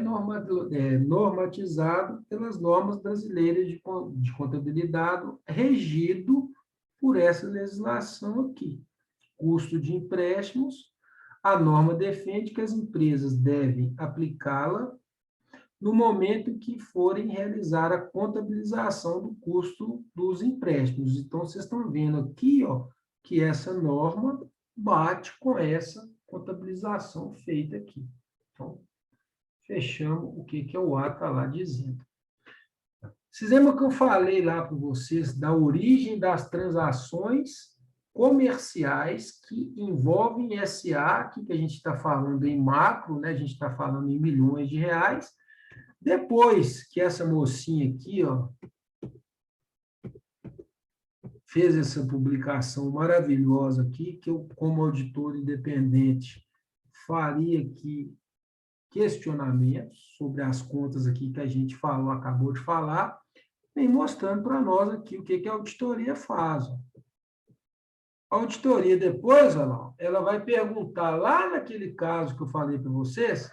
normatizado pelas normas brasileiras de contabilidade, regido por essa legislação aqui. Custo de empréstimos, a norma defende que as empresas devem aplicá-la no momento em que forem realizar a contabilização do custo dos empréstimos. Então, vocês estão vendo aqui, ó, que essa norma bate com essa contabilização feita aqui. Então, fechamos o que o A está lá dizendo. Vocês lembram que eu falei lá para vocês da origem das transações comerciais que envolvem SA, aqui que a gente está falando em macro, né? A gente está falando em milhões de reais. Depois que essa mocinha aqui, ó, fez essa publicação maravilhosa aqui, que eu, como auditor independente, faria aqui questionamentos sobre as contas aqui que a gente falou, acabou de falar, vem mostrando para nós aqui o que a auditoria faz. Ó. A auditoria depois, ela vai perguntar lá naquele caso que eu falei para vocês,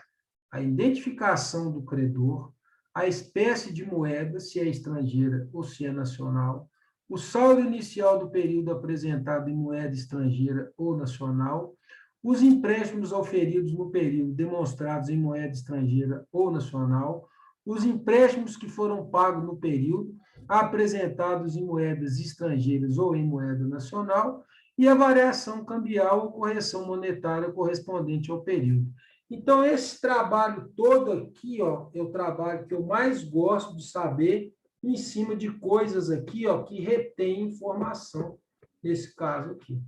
a identificação do credor, a espécie de moeda, se é estrangeira ou se é nacional, o saldo inicial do período apresentado em moeda estrangeira ou nacional, os empréstimos auferidos no período demonstrados em moeda estrangeira ou nacional, os empréstimos que foram pagos no período apresentados em moedas estrangeiras ou em moeda nacional, e a variação cambial ou correção monetária correspondente ao período. Então, esse trabalho todo aqui, ó, é o trabalho que eu mais gosto de saber em cima de coisas aqui, ó, que retém informação, nesse caso aqui.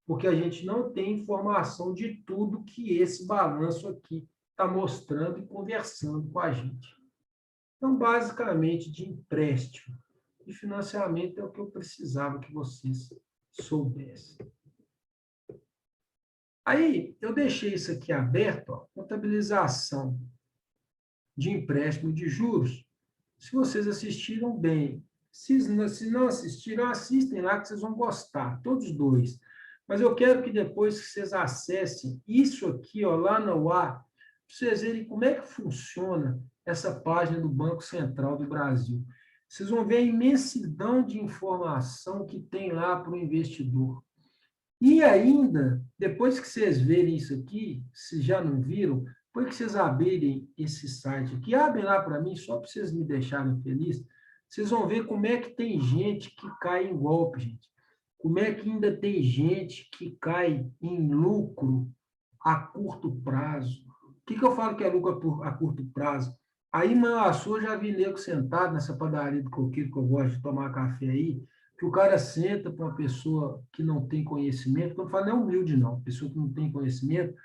Porque a gente não tem informação de tudo que esse balanço aqui está mostrando e conversando com a gente. Então, basicamente, de empréstimo e financiamento é o que eu precisava que vocês soubessem. Aí, eu deixei isso aqui aberto, ó, contabilização de empréstimo de juros. Se vocês assistiram bem, se não assistiram, assistem lá que vocês vão gostar, todos dois. Mas eu quero que depois que vocês acessem isso aqui, ó, lá no ar, para vocês verem como é que funciona essa página do Banco Central do Brasil. Vocês vão ver a imensidão de informação que tem lá para o investidor. E ainda, depois que vocês verem isso aqui, se já não viram, depois que vocês abrirem esse site aqui, abrem lá para mim, só para vocês me deixarem feliz, vocês vão ver como é que tem gente que cai em golpe, gente. Como é que ainda tem gente que cai em lucro a curto prazo. O que eu falo que é lucro a curto prazo? Aí, Manhuaçu, eu já vi nego sentado nessa padaria do coqueiro que eu gosto de tomar café aí, que o cara senta para uma pessoa que não tem conhecimento, quando fala não é humilde, não, pessoa que não tem conhecimento,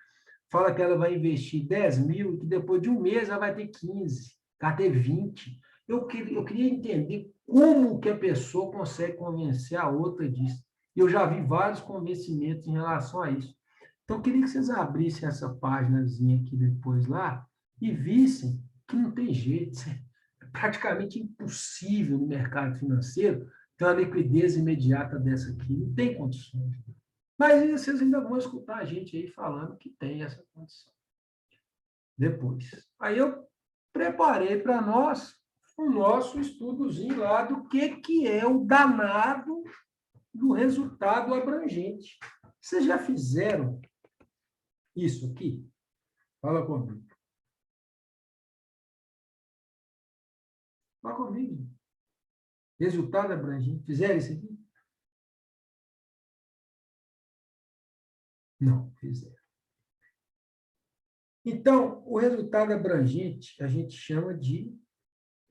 fala que ela vai investir 10 mil e que depois de um mês ela vai ter 15, vai ter 20. Eu queria entender como que a pessoa consegue convencer a outra disso. Eu já vi vários convencimentos em relação a isso. Então, eu queria que vocês abrissem essa páginazinha aqui depois lá e vissem que não tem jeito, é praticamente impossível no mercado financeiro ter uma liquidez imediata dessa aqui, não tem condições. Mas vocês ainda vão escutar a gente aí falando que tem essa condição. Depois. Aí eu preparei para nós o nosso estudozinho lá do que é o danado do resultado abrangente. Vocês já fizeram isso aqui? Fala comigo. Fala comigo. Resultado abrangente. Fizeram isso aqui? Não, fizeram. Então, o resultado abrangente a gente chama de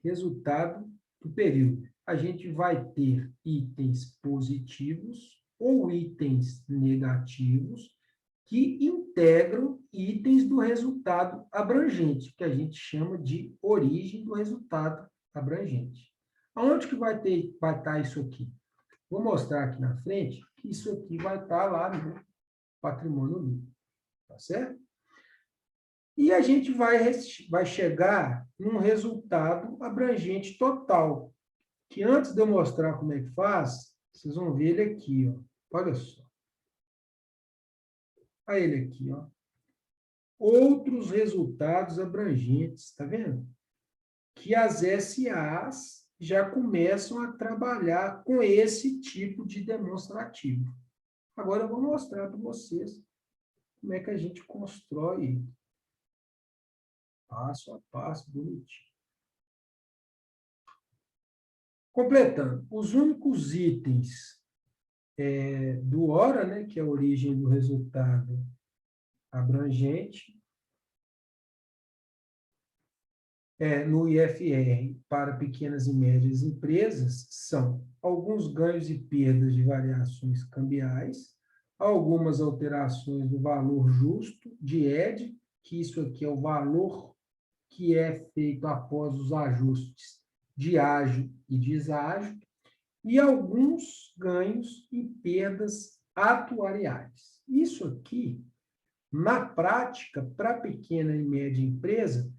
resultado do período. A gente vai ter itens positivos ou itens negativos que integram itens do resultado abrangente, que a gente chama de origem do resultado abrangente. Aonde que vai estar isso aqui? Vou mostrar aqui na frente que isso aqui vai estar lá no patrimônio líquido, tá certo? E a gente vai chegar num resultado abrangente total, que antes de eu mostrar como é que faz, vocês vão ver ele aqui, ó. Olha só. Olha ele aqui, ó. Outros resultados abrangentes, tá vendo? Que as SAs já começam a trabalhar com esse tipo de demonstrativo. Agora eu vou mostrar para vocês como é que a gente constrói passo a passo, bonitinho. Completando, os únicos itens do hora, né, que é a origem do resultado abrangente, no IFR para pequenas e médias empresas, são alguns ganhos e perdas de variações cambiais, algumas alterações do valor justo de ED, que isso aqui é o valor que é feito após os ajustes de ágio e deságio, e alguns ganhos e perdas atuariais. Isso aqui, na prática, para pequena e média empresa,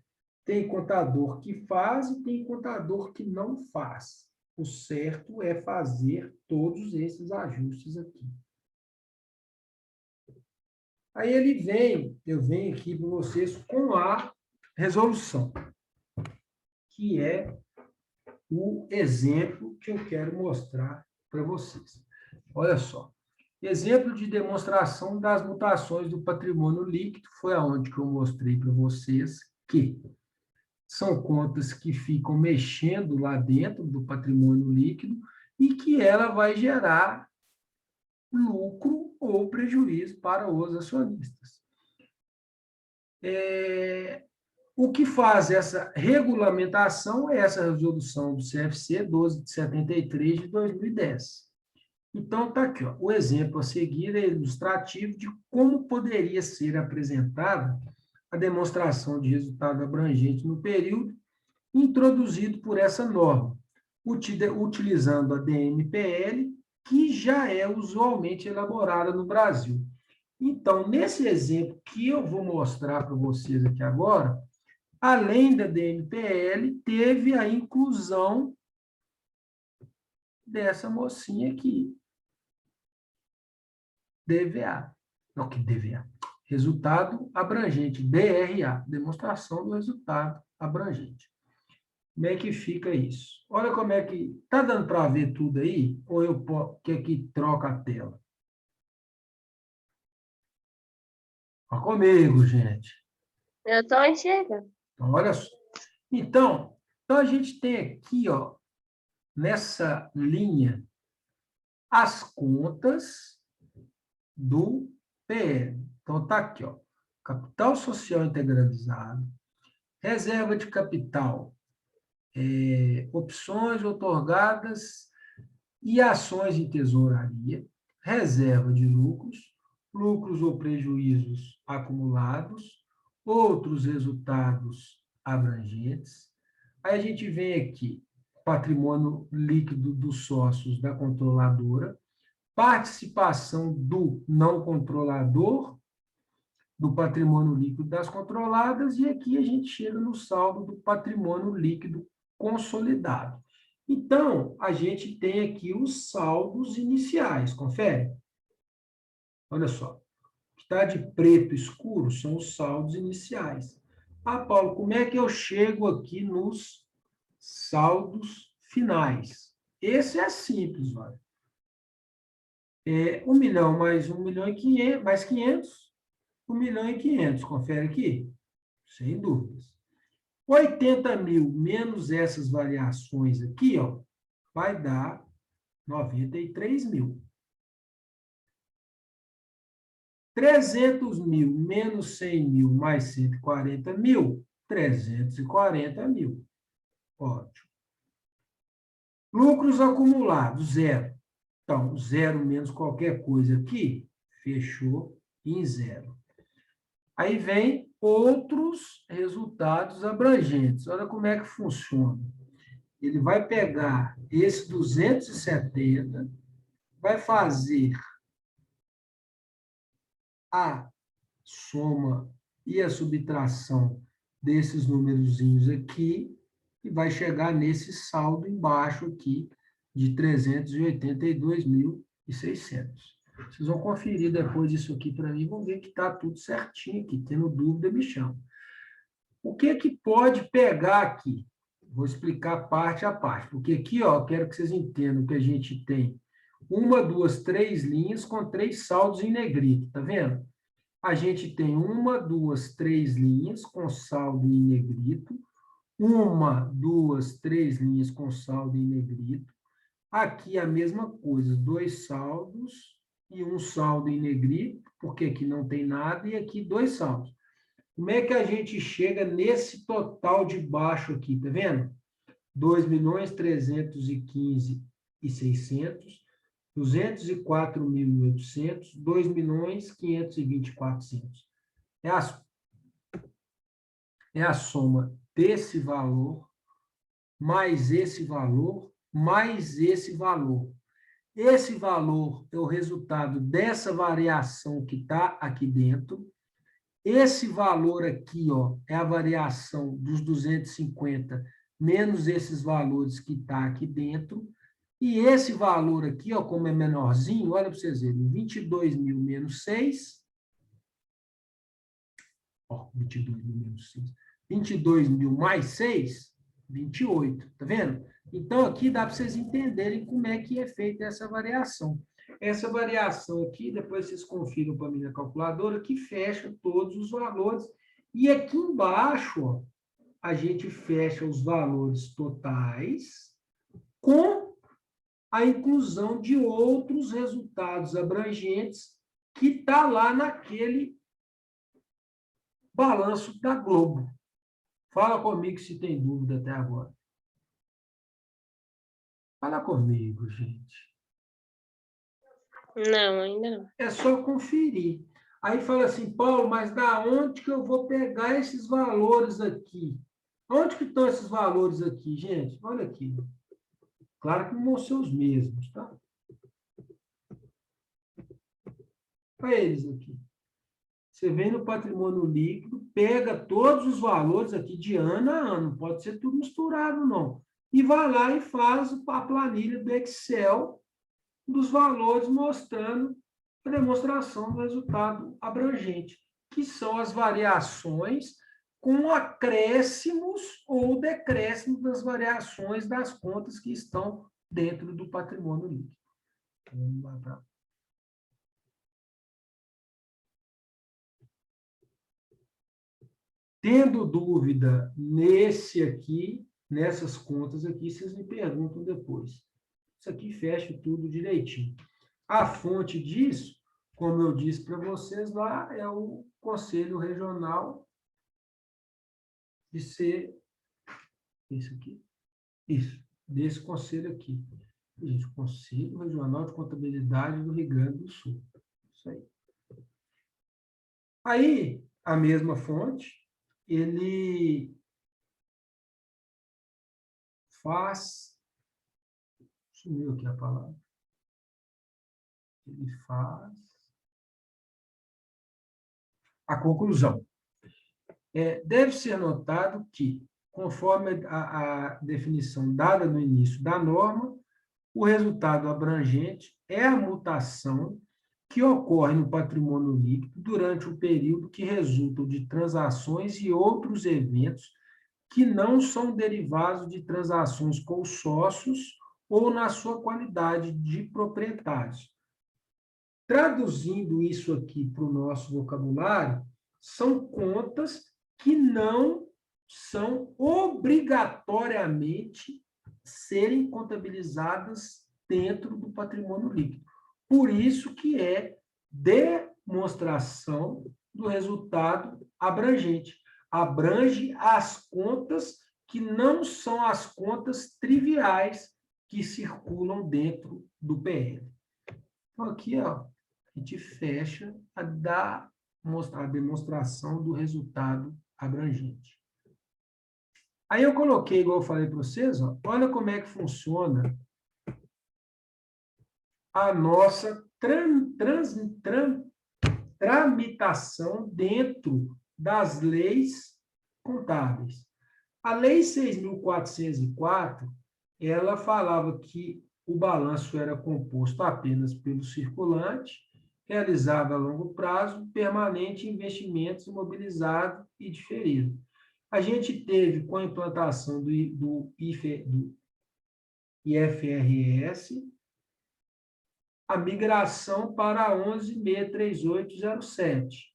tem contador que faz e tem contador que não faz. O certo é fazer todos esses ajustes aqui. Aí eu venho aqui para vocês com a resolução, que é o exemplo que eu quero mostrar para vocês. Olha só. Exemplo de demonstração das mutações do patrimônio líquido foi aonde que eu mostrei para vocês que são contas que ficam mexendo lá dentro do patrimônio líquido e que ela vai gerar lucro ou prejuízo para os acionistas. O que faz essa regulamentação é essa resolução do CFC 12 de 73 de 2010. Então, está aqui, ó, o exemplo a seguir é ilustrativo de como poderia ser apresentada a demonstração de resultado abrangente no período introduzido por essa norma, utilizando a DMPL, que já é usualmente elaborada no Brasil. Então, nesse exemplo que eu vou mostrar para vocês aqui agora, além da DMPL, teve a inclusão dessa mocinha aqui, DVA. Não, que DVA. Resultado abrangente, DRA, demonstração do resultado abrangente. Como é que fica isso? Olha como é que... Está dando para ver tudo aí? Ou eu quer que troca a tela? Olha comigo, gente. Eu estou enxergando. Então, olha só. Então, a gente tem aqui, ó, nessa linha, as contas do PL. Então, está aqui, ó, capital social integralizado, reserva de capital, opções outorgadas e ações em tesouraria, reserva de lucros, lucros ou prejuízos acumulados, outros resultados abrangentes. Aí a gente vem aqui, patrimônio líquido dos sócios da controladora, participação do não controlador, do patrimônio líquido das controladas, e aqui a gente chega no saldo do patrimônio líquido consolidado. Então, a gente tem aqui os saldos iniciais, confere? Olha só, o que está de preto escuro são os saldos iniciais. Ah, Paulo, como é que eu chego aqui nos saldos finais? Esse é simples, olha. 1 milhão mais 1 milhão e 500, mais 500, 1 milhão e 500, confere aqui? Sem dúvidas. 80 mil menos essas variações aqui, ó, vai dar 93 mil. 300 mil menos 100 mil mais 140 mil, 340 mil. Ótimo. Lucros acumulados, zero. Então, zero menos qualquer coisa aqui, fechou em zero. Aí vem outros resultados abrangentes. Olha como é que funciona. Ele vai pegar esse 270, vai fazer a soma e a subtração desses númerozinhos aqui e vai chegar nesse saldo embaixo aqui de 382.600. Vocês vão conferir depois isso aqui para mim, vão ver que está tudo certinho aqui. Tendo dúvida, me chama. O que que pode pegar aqui? Vou explicar parte a parte, porque aqui, ó, quero que vocês entendam que a gente tem 1, 2, 3 linhas com 3 saldos em negrito, tá vendo? A gente tem 1, 2, 3 linhas com saldo em negrito, 1, 2, 3 linhas com saldo em negrito. Aqui a mesma coisa, 2 saldos e um saldo em negrito, porque aqui não tem nada, e aqui 2 saldos. Como é que a gente chega nesse total de baixo aqui, tá vendo? 2.315.600, 204.800, 2.524.500. É a soma desse valor, mais esse valor, mais esse valor. Esse valor é o resultado dessa variação que está aqui dentro. Esse valor aqui, ó, é a variação dos 250 menos esses valores que está aqui dentro. E esse valor aqui, ó, como é menorzinho, olha para vocês verem, 22 mil menos 6. Ó, 22 mil menos 6. 22 mil mais 6, 28. Tá vendo? Então, aqui dá para vocês entenderem como é que é feita essa variação. Essa variação aqui, depois vocês confiram para mim na calculadora, que fecha todos os valores. E aqui embaixo, ó, a gente fecha os valores totais com a inclusão de outros resultados abrangentes que está lá naquele balanço da Globo. Fala comigo se tem dúvida até agora. Fala comigo, gente. Não, ainda não. É só conferir. Aí fala assim, Paulo, mas da onde que eu vou pegar esses valores aqui? Onde que estão esses valores aqui, gente? Olha aqui. Claro que não vão ser os mesmos, tá? Olha eles aqui. Você vem no patrimônio líquido, pega todos os valores aqui de ano a ano, não pode ser tudo misturado, não. E vai lá e faz a planilha do Excel dos valores mostrando a demonstração do resultado abrangente, que são as variações com acréscimos ou decréscimos das variações das contas que estão dentro do patrimônio líquido. Vamos lá para... Tendo dúvida nesse aqui, nessas contas aqui, vocês me perguntam depois. Isso aqui fecha tudo direitinho. A fonte disso, como eu disse para vocês lá, é o Conselho Regional de ser isso aqui. Isso, desse conselho aqui. Gente, Conselho Regional de Contabilidade do Rio Grande do Sul. Isso aí. Aí, a mesma fonte, ele faz... Sumiu aqui a palavra. Ele faz a conclusão. Deve ser notado que, conforme a definição dada no início da norma, o resultado abrangente é a mutação que ocorre no patrimônio líquido durante o período que resultam de transações e outros eventos que não são derivados de transações com sócios ou na sua qualidade de proprietários. Traduzindo isso aqui para o nosso vocabulário, são contas que não são obrigatoriamente serem contabilizadas dentro do patrimônio líquido. Por isso que é demonstração do resultado abrangente. Abrange as contas que não são as contas triviais que circulam dentro do PL. Então, aqui, ó, a gente fecha a demonstração do resultado abrangente. Aí eu coloquei, igual eu falei para vocês, ó, olha como é que funciona a nossa tramitação dentro das leis contábeis. A Lei 6.404, ela falava que o balanço era composto apenas pelo circulante, realizado a longo prazo, permanente, investimentos imobilizados e diferido. A gente teve, com a implantação do IFRS, a migração para 11.63807,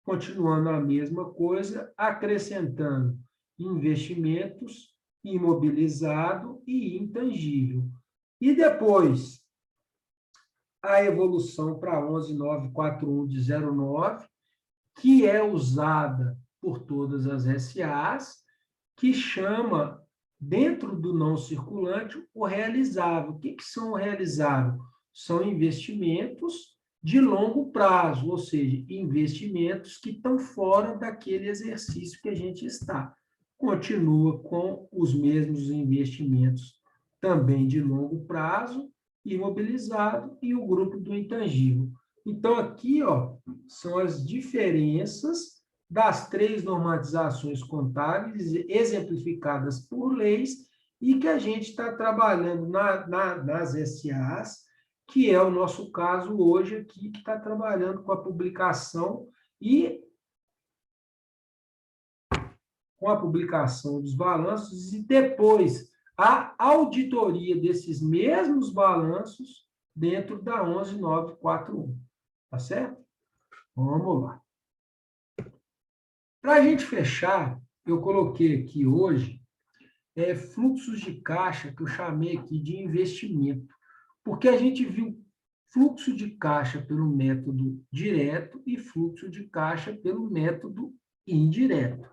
continuando a mesma coisa, acrescentando investimentos, imobilizado e intangível. E depois, a evolução para 11.941 de 09, que é usada por todas as SAs, que chama, dentro do não circulante, o realizável. O que são o realizável? São investimentos de longo prazo, ou seja, investimentos que estão fora daquele exercício que a gente está. Continua com os mesmos investimentos também de longo prazo, imobilizado, e o grupo do intangível. Então, aqui, ó, são as diferenças das 3 normatizações contábeis exemplificadas por leis e que a gente está trabalhando nas SAs, que é o nosso caso hoje aqui, que está trabalhando com a publicação dos balanços e depois a auditoria desses mesmos balanços dentro da 11.941. Tá certo? Vamos lá. Para a gente fechar, eu coloquei aqui hoje fluxos de caixa, que eu chamei aqui de investimento, porque a gente viu fluxo de caixa pelo método direto e fluxo de caixa pelo método indireto.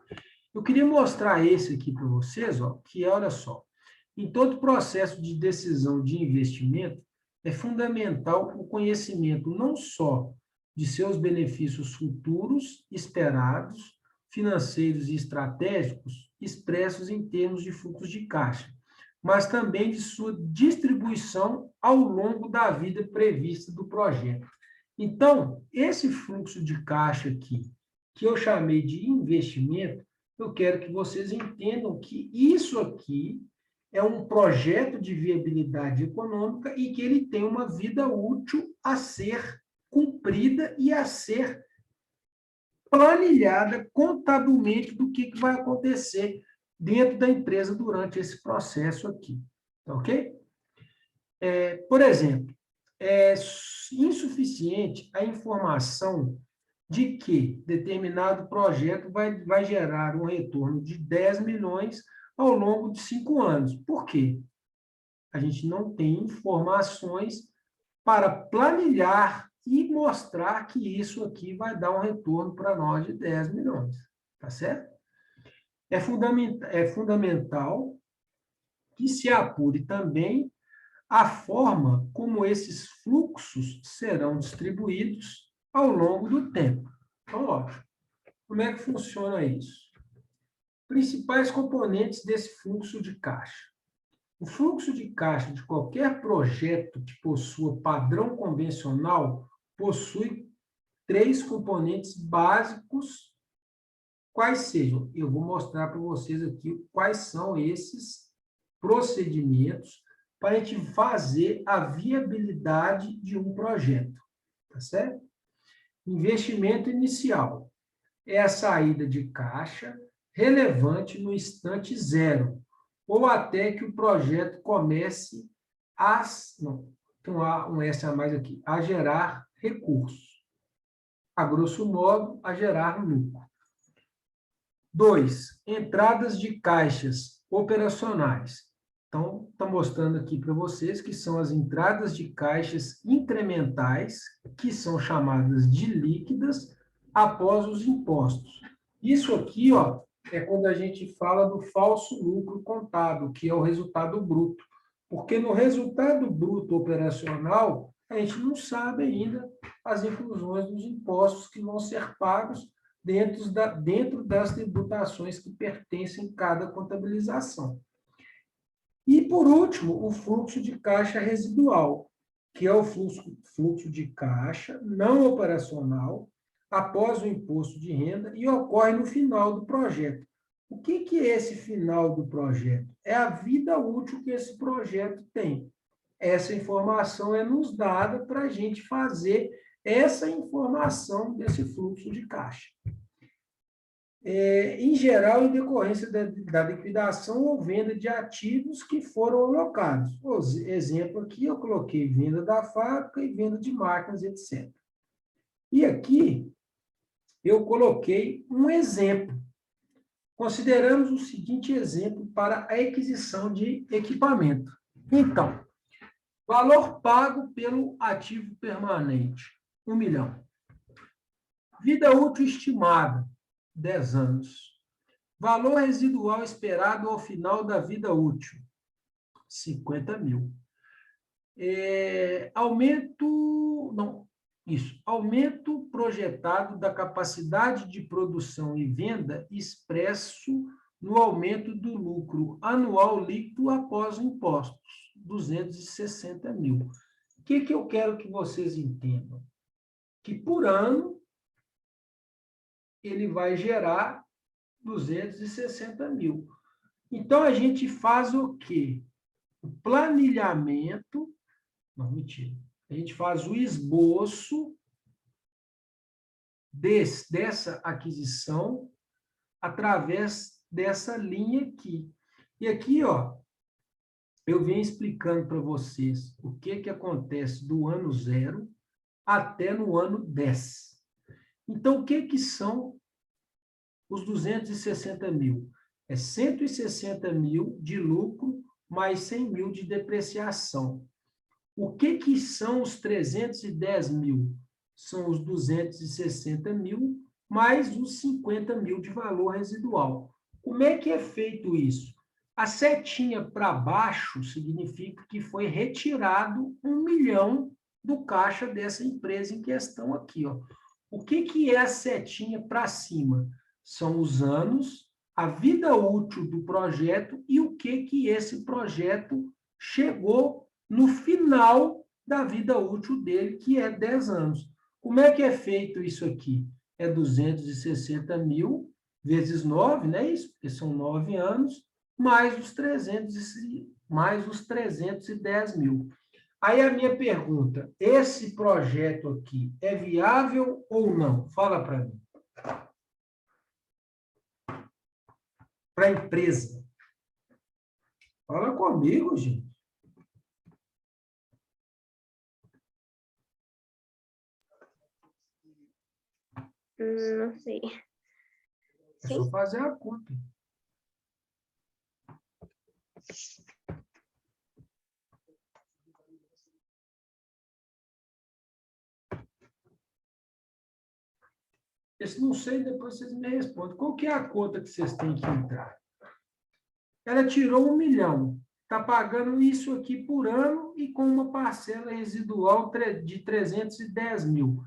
Eu queria mostrar esse aqui para vocês, ó, que olha só, em todo processo de decisão de investimento, é fundamental o conhecimento não só de seus benefícios futuros esperados, financeiros e estratégicos, expressos em termos de fluxo de caixa, mas também de sua distribuição ao longo da vida prevista do projeto. Então, esse fluxo de caixa aqui, que eu chamei de investimento, eu quero que vocês entendam que isso aqui é um projeto de viabilidade econômica e que ele tem uma vida útil a ser cumprida e a ser planilhada contabilmente do que vai acontecer dentro da empresa durante esse processo aqui. Ok? Por exemplo, é insuficiente a informação de que determinado projeto vai gerar um retorno de 10 milhões ao longo de 5 anos. Por quê? A gente não tem informações para planilhar e mostrar que isso aqui vai dar um retorno para nós de 10 milhões. Tá certo? É fundamental que se apure também a forma como esses fluxos serão distribuídos ao longo do tempo. Então, lógico, como é que funciona isso? Principais componentes desse fluxo de caixa. O fluxo de caixa de qualquer projeto que possua padrão convencional possui 3 componentes básicos, quais sejam? Eu vou mostrar para vocês aqui quais são esses procedimentos para a gente fazer a viabilidade de um projeto, tá certo? Investimento inicial é a saída de caixa relevante no instante zero, ou até que o projeto comece então há um S a mais aqui, a gerar recursos. A grosso modo, a gerar lucro. 2, entradas de caixas operacionais. Então, está mostrando aqui para vocês que são as entradas de caixas incrementais, que são chamadas de líquidas, após os impostos. Isso aqui, ó, é quando a gente fala do falso lucro contábil, que é o resultado bruto. Porque no resultado bruto operacional, a gente não sabe ainda as inclusões dos impostos que vão ser pagos dentro das tributações que pertencem a cada contabilização. E, por último, o fluxo de caixa residual, que é o fluxo de caixa não operacional após o imposto de renda e ocorre no final do projeto. O que é esse final do projeto? É a vida útil que esse projeto tem. Essa informação é nos dada para a gente fazer essa informação desse fluxo de caixa. Em geral, em decorrência da liquidação ou venda de ativos que foram alocados. Por exemplo, aqui eu coloquei venda da fábrica e venda de máquinas, etc. E aqui eu coloquei um exemplo. Consideramos o seguinte exemplo para a aquisição de equipamento. Então, valor pago pelo ativo permanente, 1 milhão. Vida útil estimada, 10 anos. Valor residual esperado ao final da vida útil, 50 mil. Aumento projetado da capacidade de produção e venda expresso no aumento do lucro anual líquido após impostos, 260 mil. O que eu quero que vocês entendam? Que por ano ele vai gerar 260 mil. Então, a gente faz o quê? O planilhamento, não, mentira, a gente faz o esboço dessa aquisição através dessa linha aqui. E aqui, ó, eu venho explicando para vocês o que acontece do ano 0 até no ano 10. Então, o que são os 260 mil? É 160 mil de lucro, mais 100 mil de depreciação. O que são os 310 mil? São os 260 mil, mais os 50 mil de valor residual. Como é que é feito isso? A setinha para baixo significa que foi retirado 1 milhão do caixa dessa empresa em questão aqui, ó. O que é a setinha para cima? São os anos, a vida útil do projeto e o que esse projeto chegou no final da vida útil dele, que é 10 anos. Como é que é feito isso aqui? É 260 mil vezes 9, não é isso? Porque são 9 anos, mais os 310 mil. Aí a minha pergunta, esse projeto aqui é viável ou não? Fala para mim. Para a empresa. Fala comigo, gente. Não sei. É só fazer a conta. Se não sei, depois vocês me respondem. Qual que é a conta que vocês têm que entrar? Ela tirou 1 milhão. Está pagando isso aqui por ano e com uma parcela residual de 310 mil.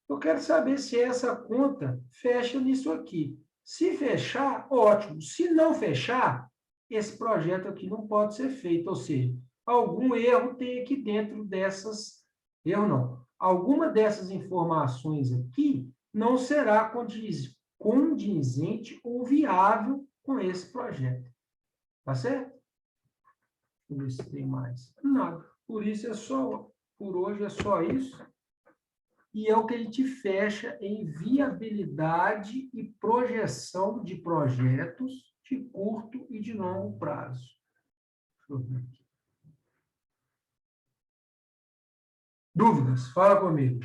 Eu quero saber se essa conta fecha nisso aqui. Se fechar, ótimo. Se não fechar, esse projeto aqui não pode ser feito. Ou seja, algum erro tem aqui dentro dessas... Erro não. Alguma dessas informações aqui não será condizente ou viável com esse projeto. Tá certo? Deixa eu ver se tem mais. Nada. Por isso é só... Por hoje é só isso. E é o que a gente fecha em viabilidade e projeção de projetos de curto e de longo prazo. Deixa eu ver aqui. Dúvidas? Fala comigo.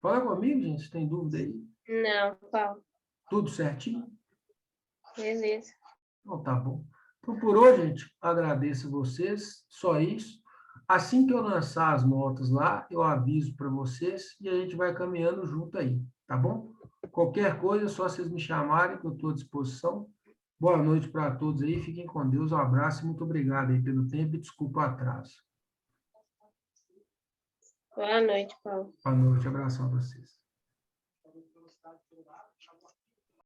Fala comigo, gente, tem dúvida aí? Não, Paulo. Tudo certinho? Beleza. Então, tá bom. Então, por hoje, gente, agradeço a vocês, só isso. Assim que eu lançar as notas lá, eu aviso para vocês e a gente vai caminhando junto aí, tá bom? Qualquer coisa, é só vocês me chamarem, que eu estou à disposição. Boa noite para todos aí, fiquem com Deus, um abraço e muito obrigado aí pelo tempo e desculpa o atraso. Boa noite, Paulo. Boa noite, abração a vocês.